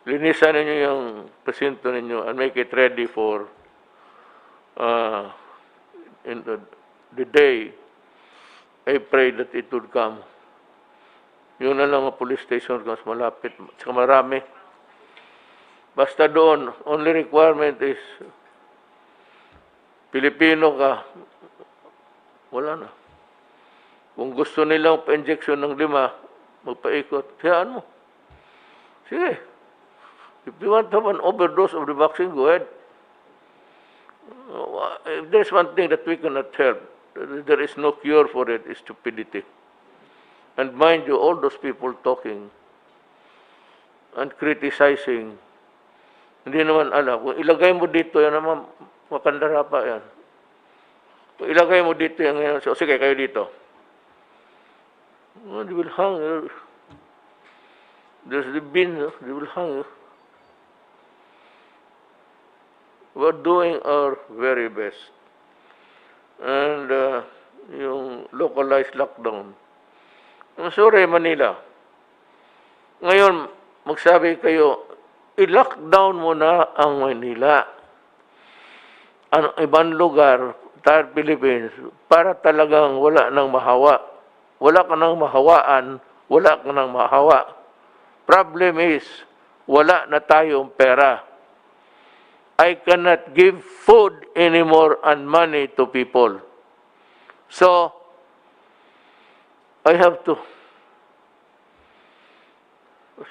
Linisan ninyo yung presinto ninyo and make it ready for in the day I pray that it would come. Yun na lang ang police station mas malapit. Saka marami. Basta doon, only requirement is Pilipino ka, wala na. Kung gusto nilang pa-injection ng 5, magpaikot, hayaan mo. Sige. If you want to have an overdose of the vaccine, go ahead. If there's one thing that we cannot help, there is no cure for it, is stupidity. And mind you, all those people talking and criticizing, hindi naman alam. Kung ilagay mo dito, yan naman, makandara pa yan. Kung ilagay mo dito, yan ngayon, so, sige, kayo dito. Oh, they will hang you. There's the bin, they will hang you. We're doing our very best. And yung localized lockdown. I'm sorry, Manila. Ngayon, magsabi kayo, i-lockdown mo na ang Manila. Ibang lugar, entire Philippines, para talagang wala nang mahawa. Wala ka nang mahawaan, wala ka nang mahawa. Problem is, wala na tayong pera. I cannot give food anymore and money to people. So, I have to.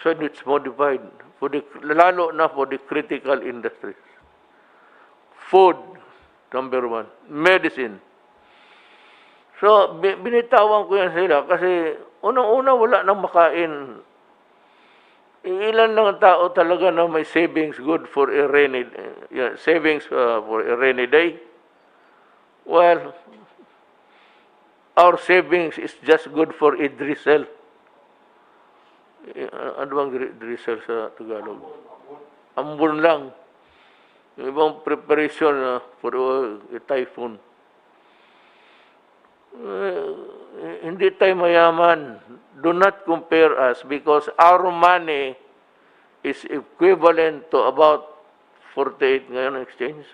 So it's modified, for the, lalo na for the critical industries. Food, number one. Medicine. So, binitawan ko yan sila kasi unang-una wala nang makain. Ilan lang ang tao talaga na may savings good for a rainy, savings for a rainy day. Well, our savings is just good for a drizzle. Ano bang drizzle sa Tagalog? Ambon lang. Yung ibang preparation for a typhoon. Hindi tayo mayaman. Do not compare us because our money is equivalent to about 48 ngayon exchange.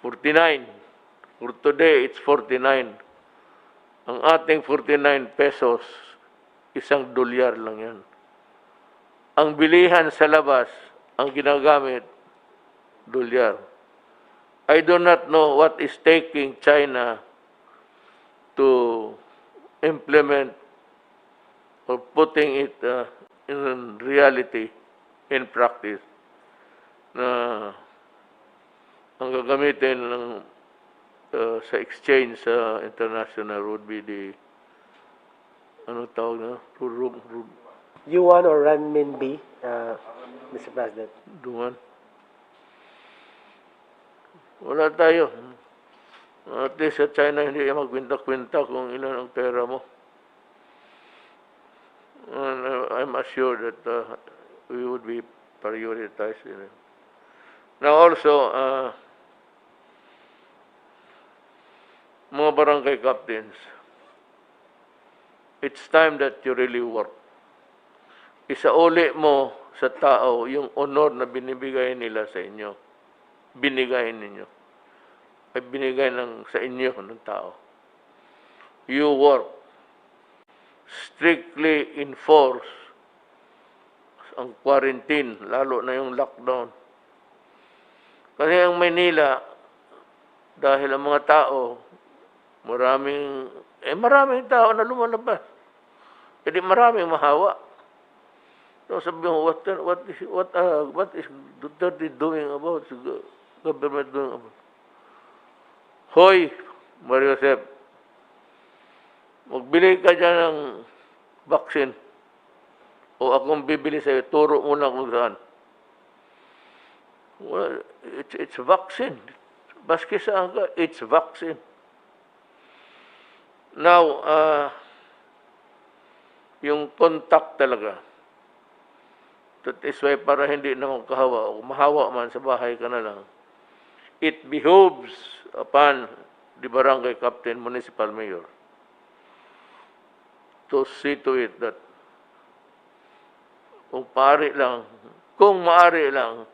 49. For today, it's 49. Ang ating 49 pesos, $1 lang yan. Ang bilihan sa labas, ang ginagamit, $1. I do not know what is taking China to implement or putting it in reality, in practice, na ang gagamitin ng sa exchange sa international would be the ano tawag na? Yuan or renminbi, Mr. President? Duman. Wala tayo. At least sa China, hindi yan magkwinta-kwinta kung ilan ang pera mo. And I'm assured that we would be prioritized. Now also, mga barangay captains, it's time that you really work. Isauli mo sa tao yung honor na binibigay nila sa inyo. Binigay ninyo. Ay binigay sa inyo ng tao. You work. Strictly enforce ang quarantine, lalo na yung lockdown. Kasi ang Maynila, dahil ang mga tao, maraming tao na lumalabas. Jadi maraming mahawa. So sabi mo, what is Duterte doing about, government doing about? Hoy, Mario Josep, magbili ka dyan ng vaccine. O akong bibili sa'yo, turo mo na kung saan. Well, it's vaccine. Baski saan ka, it's vaccine. Now, yung contact talaga. That is why para hindi naman kahawa o mahawa man sa bahay ka na lang, it behoves upon the barangay captain, municipal mayor, to see to it that kung maaari lang,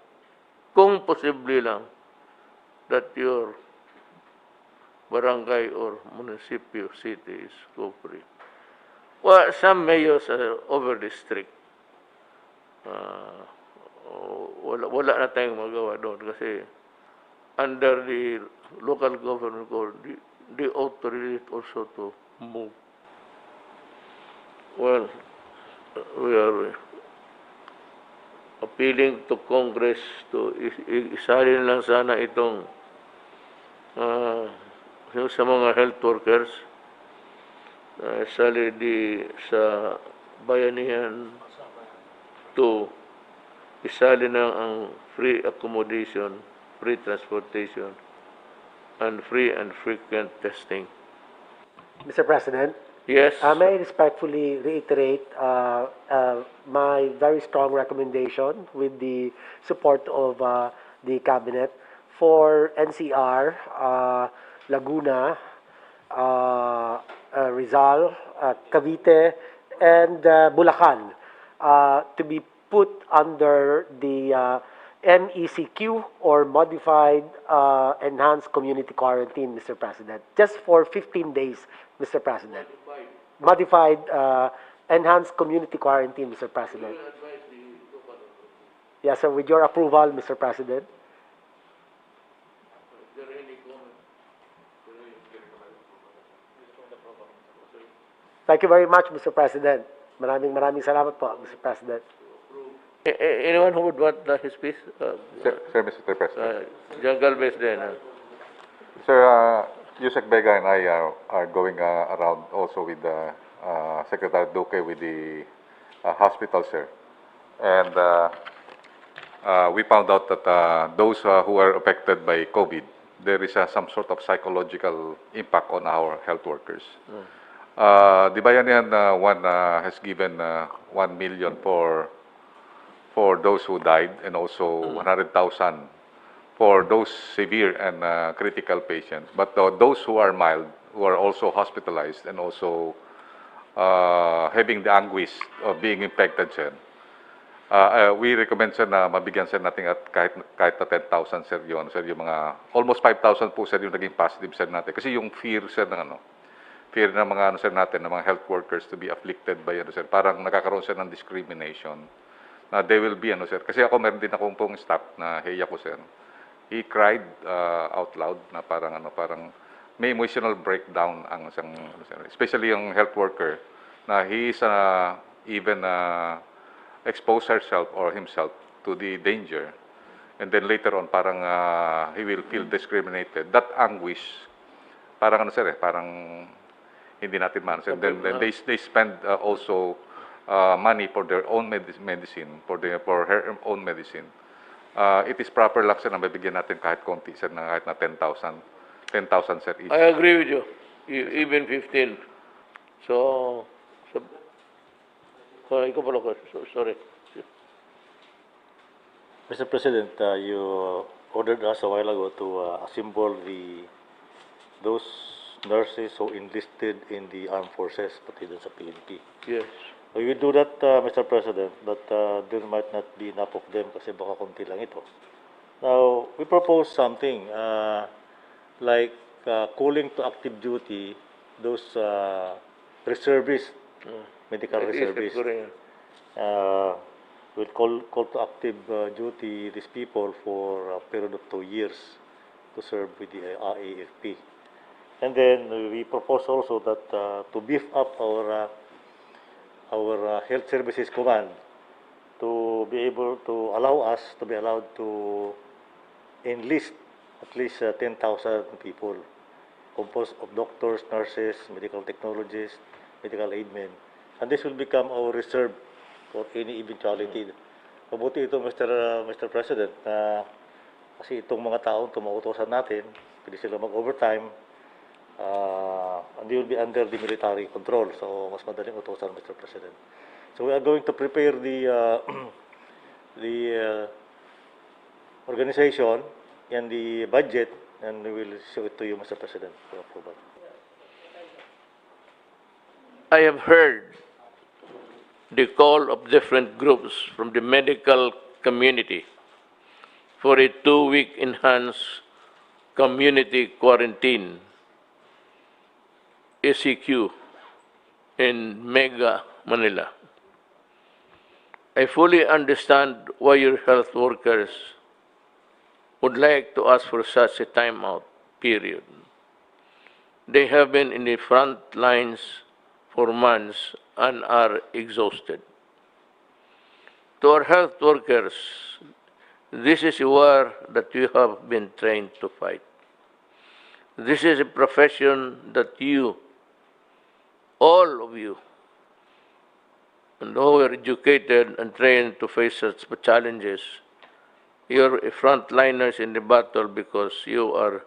kung posible lang, that your barangay or municipio city is co-free. Well, some mayors are overly strict. Wala na tayong magawa doon kasi under the local government code, they authorize also to move. Well, appealing to Congress to isalin lang sana itong yung sa mga health workers, isali sa bayanihan to isali na ang free accommodation, free transportation, and free and frequent testing. Mr. President, Yes. may I respectfully reiterate my very strong recommendation with the support of the Cabinet for NCR, Laguna, Rizal, Cavite, and Bulacan to be put under the MECQ or Modified Enhanced Community Quarantine, Mr. President, just for 15 days, Mr. President. Modified Enhanced Community Quarantine, Mr. President. Yes, sir, with your approval, Mr. President. Thank you very much, Mr. President. Maraming salamat po, Mr. President. Anyone who would want his piece? Sir, Mr. President. John Galvez then. Sir, Yusek Vega and I are going around also with Secretary Duque with the hospital, sir. And we found out that those who are affected by COVID, there is some sort of psychological impact on our health workers. The Bayanihan one has given 1 million for those who died and also 100,000 for those severe and critical patients. But those who are mild, who are also hospitalized and also having the anguish of being infected, sir, we recommend, sir, na mabigyan, sir, natin at kahit na 10,000, sir, yun, sir, yung mga almost 5,000 po, sir, yung naging positive, sir, natin. Kasi yung fear, sir, ng fear ng mga sir natin, ng mga health workers to be afflicted by sir, parang nagkakaroon, sir, ng discrimination. They will be sir. Kasi ako meron din akong pong staff na heya ko, sir. He cried out loud na parang may emotional breakdown ang sir, especially yung health worker na he is even expose herself or himself to the danger, and then later on parang he will feel discriminated. That anguish, parang sir, parang hindi natin man, sir. Then they spend also money for their own medicine, for her own medicine. It is proper lang, sir, na mabigyan natin kahit konti, sir, na kahit na 10,000, sir, each. I agree with you. Even 15. So ikaw pala ko. Sorry. Mr. President, you ordered us a while ago to assemble those nurses who enlisted in the armed forces, pati dun sa PNP. Yes. We will do that, Mr. President, but there might not be enough of them kasi baka konti lang ito. Now, we propose something like calling to active duty those reservists, medical reservists. We'll call to active duty these people for a period of 2 years to serve with the AFP. And then we propose also that to beef up our health services command to be able to allow us to be allowed to enlist at least 10,000 people composed of doctors, nurses, medical technologists, medical aid men. And this will become our reserve for any eventuality. Mabuti ito, Mr. President, na kasi itong mga taong tumautosan natin, pwede sila mag-overtime, and they will be under the military control. So, mas madaling utosan, Mr. President. So, we are going to prepare the organization and the budget, and we will show it to you, Mr. President, for approval. I have heard the call of different groups from the medical community for a 2-week enhanced community quarantine, ECQ, in Mega Manila. I fully understand why your health workers would like to ask for such a timeout period. They have been in the front lines for months and are exhausted. to our health workers, this is a war that you have been trained to fight. This is a profession that you, all of you, and who are educated and trained to face such challenges, you're frontliners in the battle because you are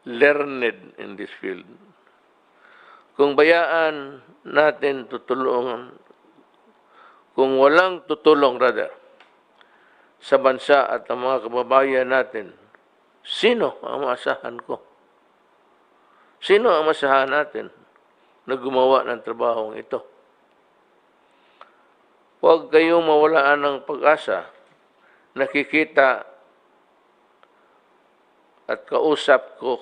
learned in this field. Kung bayaan natin tutulungan, kung walang tutulong rather, sa bansa at ang mga kababayan natin, sino ang maasahan ko? Sino ang maasahan natin na gumawa ng trabahong ito? Huwag kayong mawalaan ng pag-asa. Nakikita at kausap ko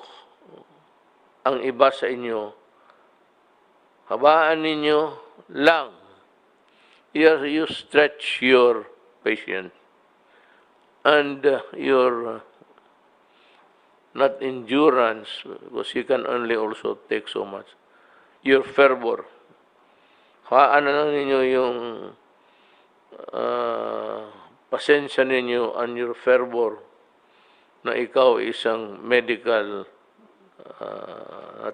ang iba sa inyo. Habaan ninyo lang. You stretch your patience and your not endurance, because you can only also take so much. Your fervor. Haan na lang ninyo yung pasensya ninyo and your fervor na ikaw isang medical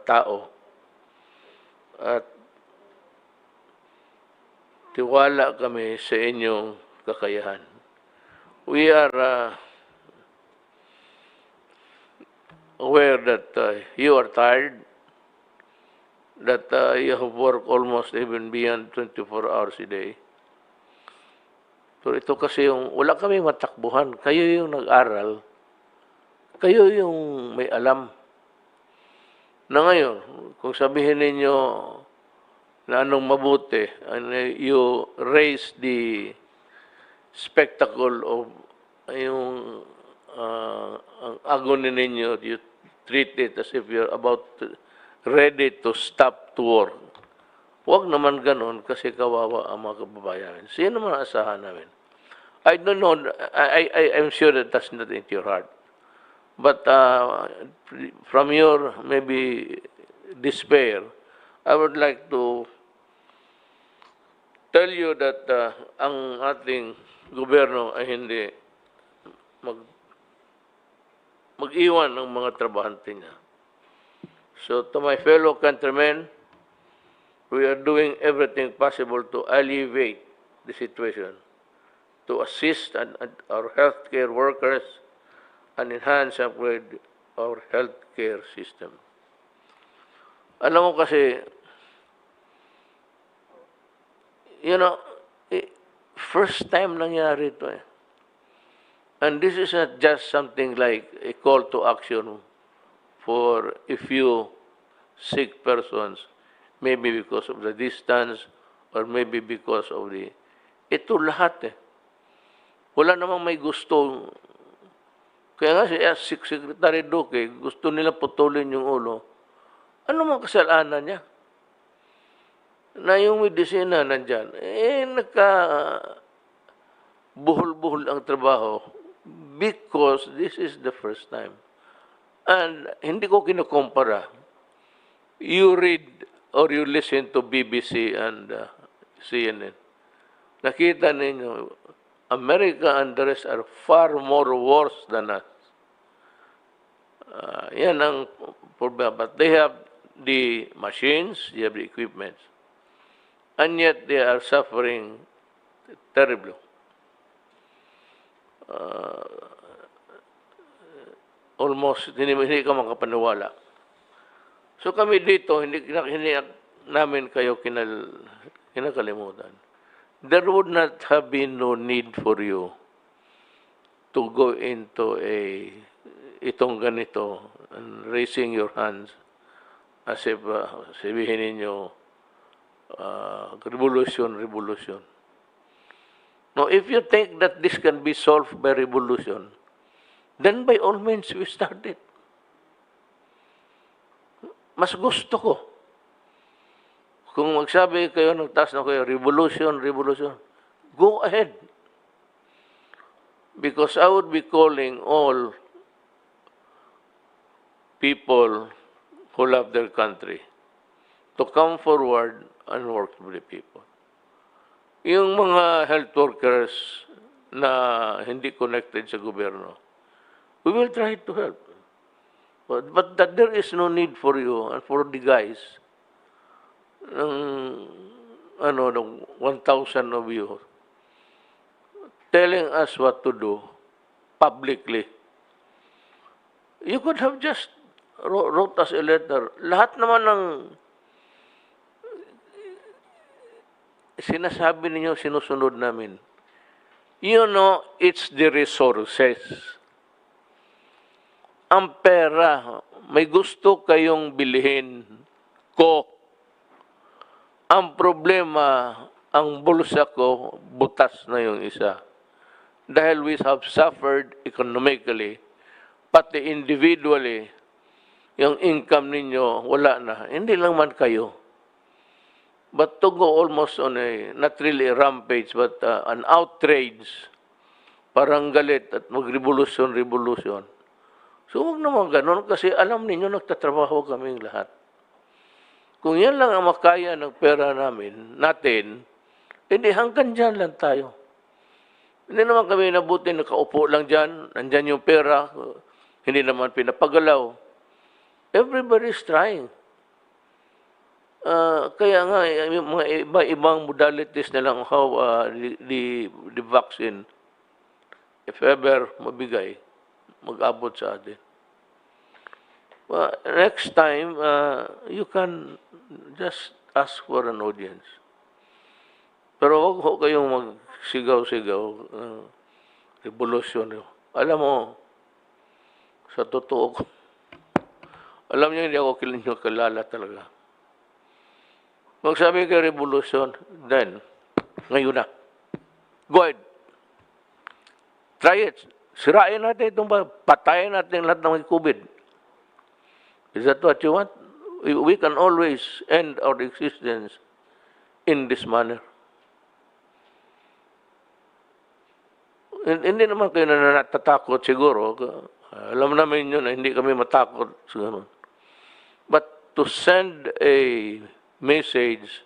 tao. At tiwala kami sa inyong kakayahan. We are aware that you are tired, that you have worked almost even beyond 24 hours a day. Pero ito kasi yung, wala kami matakbuhan. Kayo yung nag-aral. Kayo yung may alam. Na ngayon, kung sabihin ninyo na anong mabuti, and you raise the spectacle of yung ang agony ninyo, you treat it as if you're ready to stop to work. Huwag naman ganun kasi kawawa ang mga kababayan. Sino naman asahan namin? I don't know, I'm sure that that's not into your heart. But from your maybe despair, I would like to tell you that ang ating gobyerno ay hindi mag-iwan ng mga trabahante niya. So to my fellow countrymen, we are doing everything possible to alleviate the situation, to assist our healthcare workers and enhance and upgrade our healthcare system. Alam mo kasi, first time nangyari ito eh. And this is not just something like a call to action for a few sick persons, maybe because of the distance or maybe because of the... Ito lahat eh. Wala namang may gusto. Kaya nga si Secretary Duque, gusto nila putulin yung ulo. Ano mang kasalanan niya? Na yung medisina nandyan, buhol-buhol ang trabaho because this is the first time. And hindi ko kinukumpara. You read or you listen to BBC and CNN. Nakita ninyo, America and the rest are far more worse than us. Yan ang problema. But they have the machines, they have the equipment. And yet they are suffering terribly. Almost hindi ka makapaniwala. So kami dito, hindi namin kayo kinakalimutan. There would not have been no need for you to go into itong ganito and raising your hands as if sabihin ninyo revolution. Now, if you think that this can be solved by revolution, then by all means, we start it. Mas gusto ko. Kung magsabi kayo, nagtaas na kayo, revolution, go ahead. Because I would be calling all people who love their country to come forward and work with the people. Yung mga health workers, na hindi connected sa gobyerno, we will try to help. But that there is no need for you and for the guys, ng, ng 1,000 of you, telling us what to do publicly. You could have just wrote us a letter. Lahat naman ng sinasabi ninyo, sinusunod namin. You know, it's the resources. Ang pera, may gusto kayong bilhin ko. Ang problema, ang bulsa ko, butas na yung isa. Dahil we have suffered economically, pati individually, yung income ninyo, wala na. Hindi lang man kayo. But to go almost on a, not really a rampage, but an outrage, parang galit at mag-revolution. So huwag naman ganun kasi alam ninyo nagtatrabaho kaming lahat. Kung yan lang ang makaya ng pera natin, hindi hanggang dyan lang tayo. Hindi naman kami nabuti, nakaupo lang dyan, nandyan yung pera, hindi naman pinapagalaw. Everybody's trying. Kaya nga, yung mga iba-ibang modalities na lang how the vaccine, if ever mabigay, mag-abot sa atin. Next time, you can just ask for an audience. Pero huwag ho kayong magsigaw-sigaw, revolution. Alam mo, sa totoo ko, alam niyo, hindi ako kilala talaga. Magsabi kayo revolution, then, ngayon na. Go ahead. Try it. Sirain natin itong patayin natin lahat ng COVID. Is that what you want? We can always end our existence in this manner. Hindi naman kayo na natatakot siguro. Alam namin yun na hindi kami matakot. Siguro. But to send a message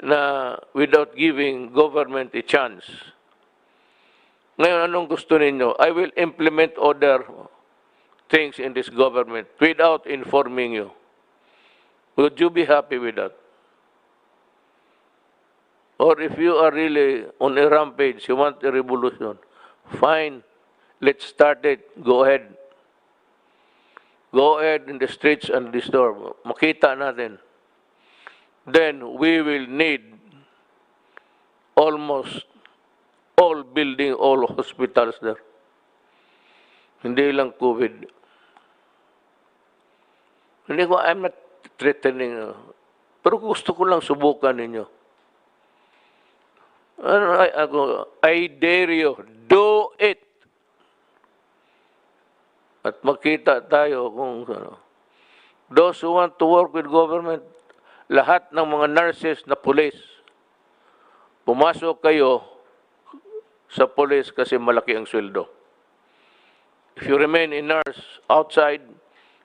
na without giving government a chance. Ngayon, anong gusto ninyo? I will implement other things in this government without informing you. Would you be happy with that? Or if you are really on a rampage, you want a revolution, fine, let's start it. Go ahead. Go ahead in the streets and the store. Makita natin. Then we will need almost all building, all hospitals there. Hindi lang COVID. Hindi ko, I'm not threatening. Pero gusto ko lang subukan ninyo. I dare you, do it. At makita tayo kung those who want to work with government, lahat ng mga nurses na police, pumasok kayo sa police kasi malaki ang sweldo. If you remain in nurse outside,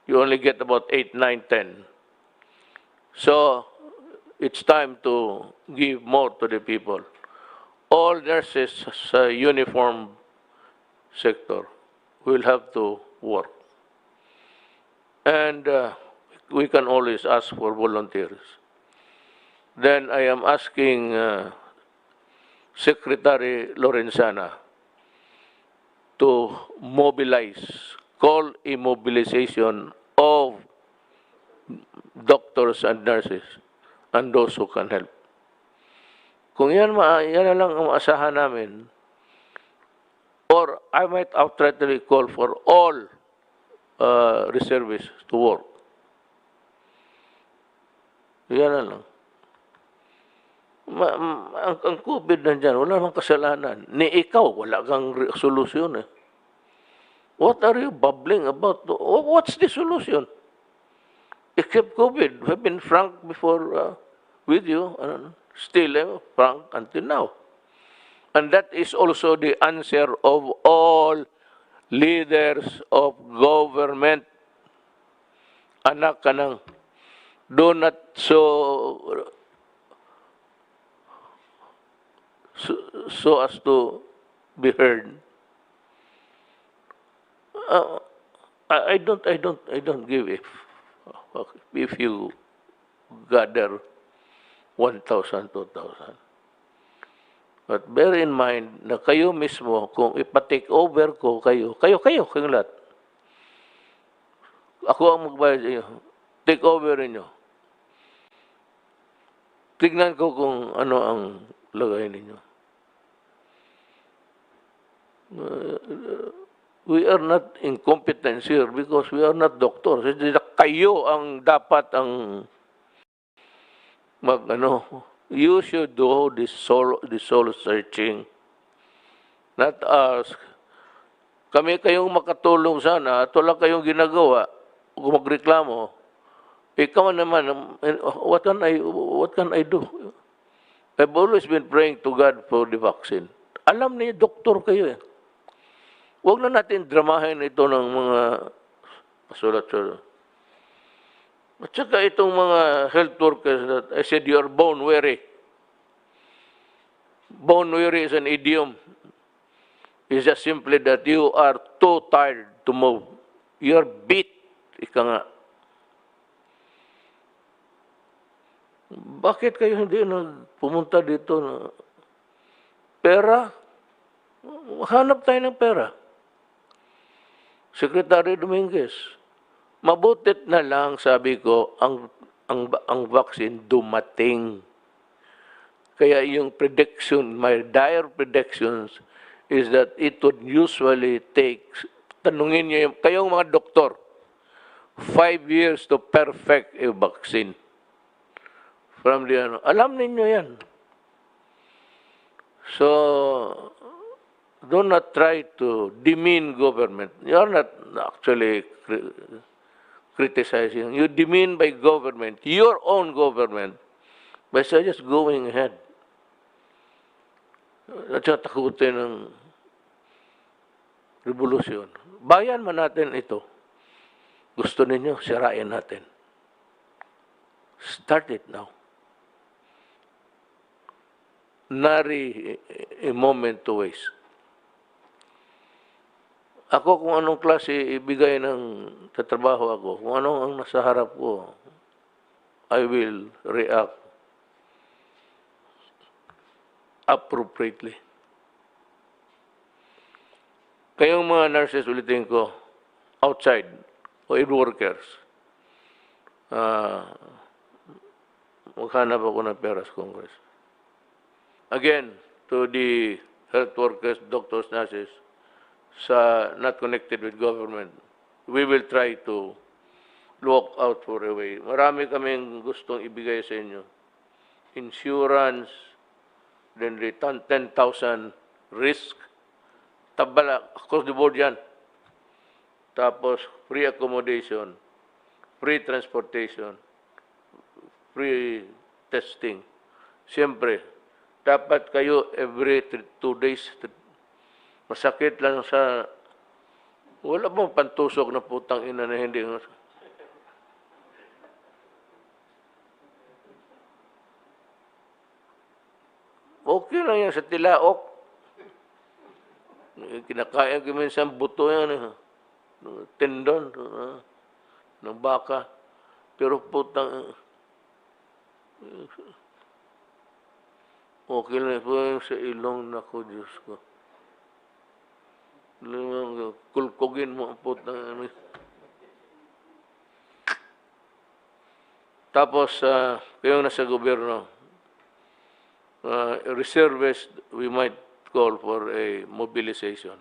you only get about 8, 9, 10. So, it's time to give more to the people. All nurses sa uniform sector will have to work. And we can always ask for volunteers. Then I am asking Secretary Lorenzana to mobilize, call a mobilization of doctors and nurses and those who can help. Kung yan na lang ang maasahan namin, or I might outrightly call for all reservists to work. Yan na lang. Ang COVID nandyan, wala namang kasalanan. Ni ikaw, wala kang solusyon eh. What are you bubbling about? What's the solution? Except COVID. I've been frank before with you. Still frank until now. And that is also the answer of all leaders of government. Anak ka nang, do not so as to be heard. Uh, I don't give if you gather 1,000, 2,000. But bear in mind na kayo mismo, kung ipa-take over ko kayong lahat. Ako ang magbayad sa inyo. Take over ninyo. Tignan ko kung ano ang lagay ninyo. We are not incompetent here because we are not doctors. Kayo ang dapat ang you should do this soul searching, not us. Kami kayong makatulong sana, ito lang kayong ginagawa, kung magreklamo, ikaw naman, what can I do? I've always been praying to God for the vaccine. Alam niyo, doktor kayo eh. Huwag na natin dramahin ito ng mga sulat-sulat. At saka itong mga health workers that I said, you are bone weary. Bone weary is an idiom. It's just simply that you are too tired to move. You are beat. Ika nga. Bakit kayo hindi pumunta dito na pera? Hanap tayo ng pera. Secretary Dominguez, mabutit na lang, sabi ko, ang vaccine dumating. Kaya yung prediction, my dire predictions, is that it would usually take, tanungin niyo, kayong mga doktor, 5 years to perfect a vaccine. From the, alam ninyo yan. So, do not try to demean government. You are not actually criticizing. You demean by government, your own government, by just going ahead. At saka takutin ng revolusyon. Bayan man natin ito. Gusto ninyo, sirain natin. Start it now. Nari a moment to waste. Ako kung anong klase ibigay ng tatrabaho ako, kung anong ang nasa harap ko, I will react appropriately. Kayong mga nurses, ulitin ko, outside, o aid workers, maghanap ako ng pera sa Congress. Again, to the health workers, doctors, nurses, not connected with government, we will try to look out for a way. Marami kaming gustong ibigay sa inyo. Insurance, then the 10,000 risk, tabala, across the board yan. Tapos, free accommodation, free transportation, free testing. Siyempre, dapat kayo every 2 days, masakit lang sa, wala bang pantusok na putang ina na hindi. Okay lang yan sa tilaok. Kinakain ko minsan buto yan, tendon, ng baka. Pero putang, okay lang po sa ilong na ko, Diyos ko. Kulkugin mo ang putang. Tapos, kayong nasa gobyerno, reservists, we might call for a mobilization.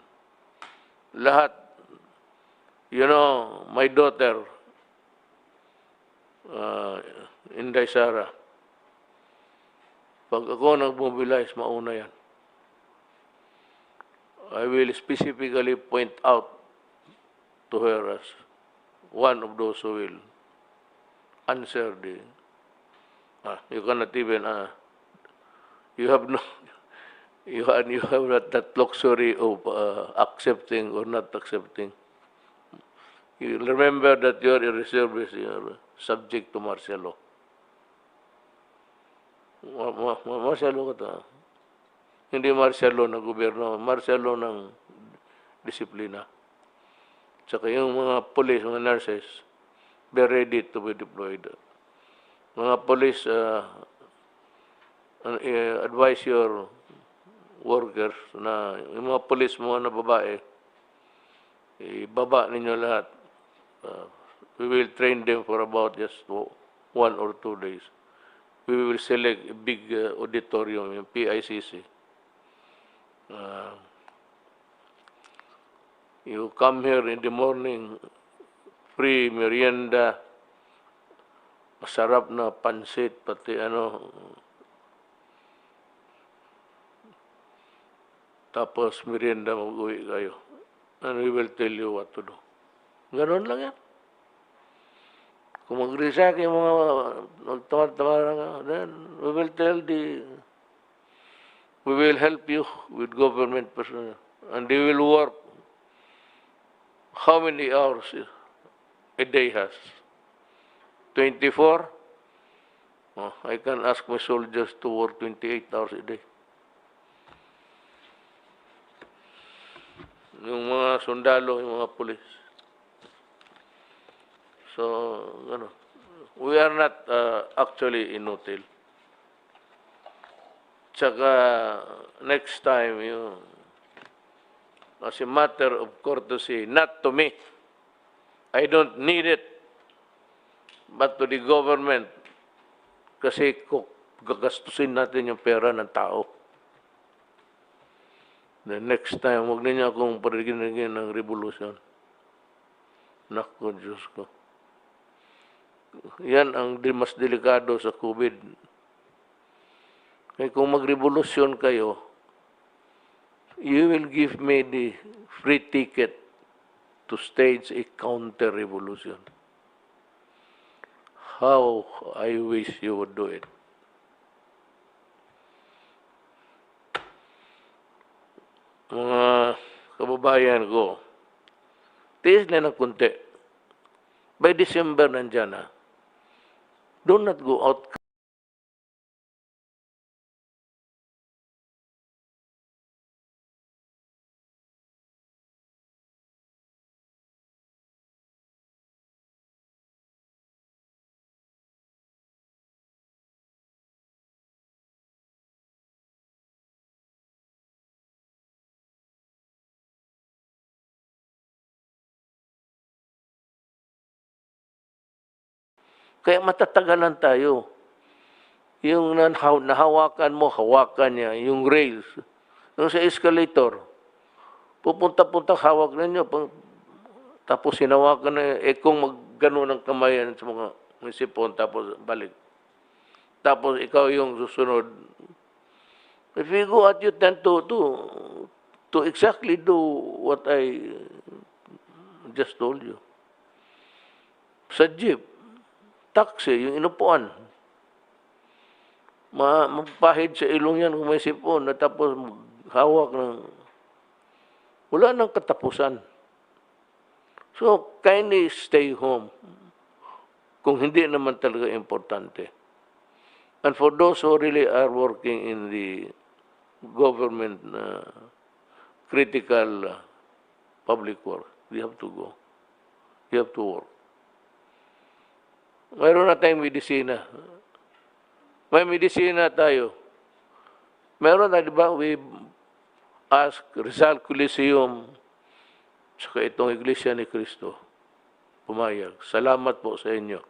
Lahat, you know, my daughter, Inday Sara, pag ako nag-mobilize, mauna yan. I will specifically point out to her as one of those who will answer the, you cannot even, you have no, you have that luxury of accepting or not accepting. You remember that you are a reservist, you are subject to martial law. Martial law ka ta. Hindi martial law ng gobyerno, martial law ng disiplina. Tsaka yung mga police, mga nurses, be ready to be deployed. Mga police, advise your workers na yung mga police mo na babae, ibaba ninyo lahat. We will train them for about just 1 or 2 days. We will select a big auditorium, yung PICC. You come here in the morning, free merienda, masarap na pansit, pati tapos merienda, mag-uwi kayo. And we will tell you what to do. Ganon lang yan. Kung mag-resack yung mga nagtamad-tamad, then we will help you with government personnel. And they will work how many hours a day has? 24? Oh, I can ask my soldiers to work 28 hours a day. Yung mga sundalo, yung mga pulis. So, we are not actually inutil. Tsaka, next time, as a matter of courtesy, not to me, I don't need it, but to the government, kasi gagastusin natin yung pera ng tao. The next time, huwag ninyo akong parigin-rigin ng revolution. Naku, Diyos ko. Yan ang mas delikado sa COVID. Kaya kung magrevolusyon kayo, you will give me the free ticket to stage a counter-revolution. How I wish you would do it. Mga kababayan ko, tiis na ng kunti. By December, nandyan na. Do not go out. Kaya matatagalan tayo. Yung nahawakan mo, hawakan niya. Yung rails. Yung sa escalator, pupunta-punta, hawak ninyo. Tapos hinawakan na, kung maggano ng kamayan sa mga sipon, tapos balik. Tapos ikaw yung susunod. If you go at you tend to exactly do what I just told you. Sa jeep, taxi, yung inupuan. Magpahid sa ilong yan kung may sipon na tapos hawak ng... Wala nang katapusan. So, kindly stay home kung hindi naman talaga importante. And for those who really are working in the government critical public work, you have to go. You have to work. Mayroon na tayong medisina. May medisina tayo. Meron na, di ba, we ask Rizal Coliseum, saka itong Iglesia ni Cristo, pumayag. Salamat po sa inyo.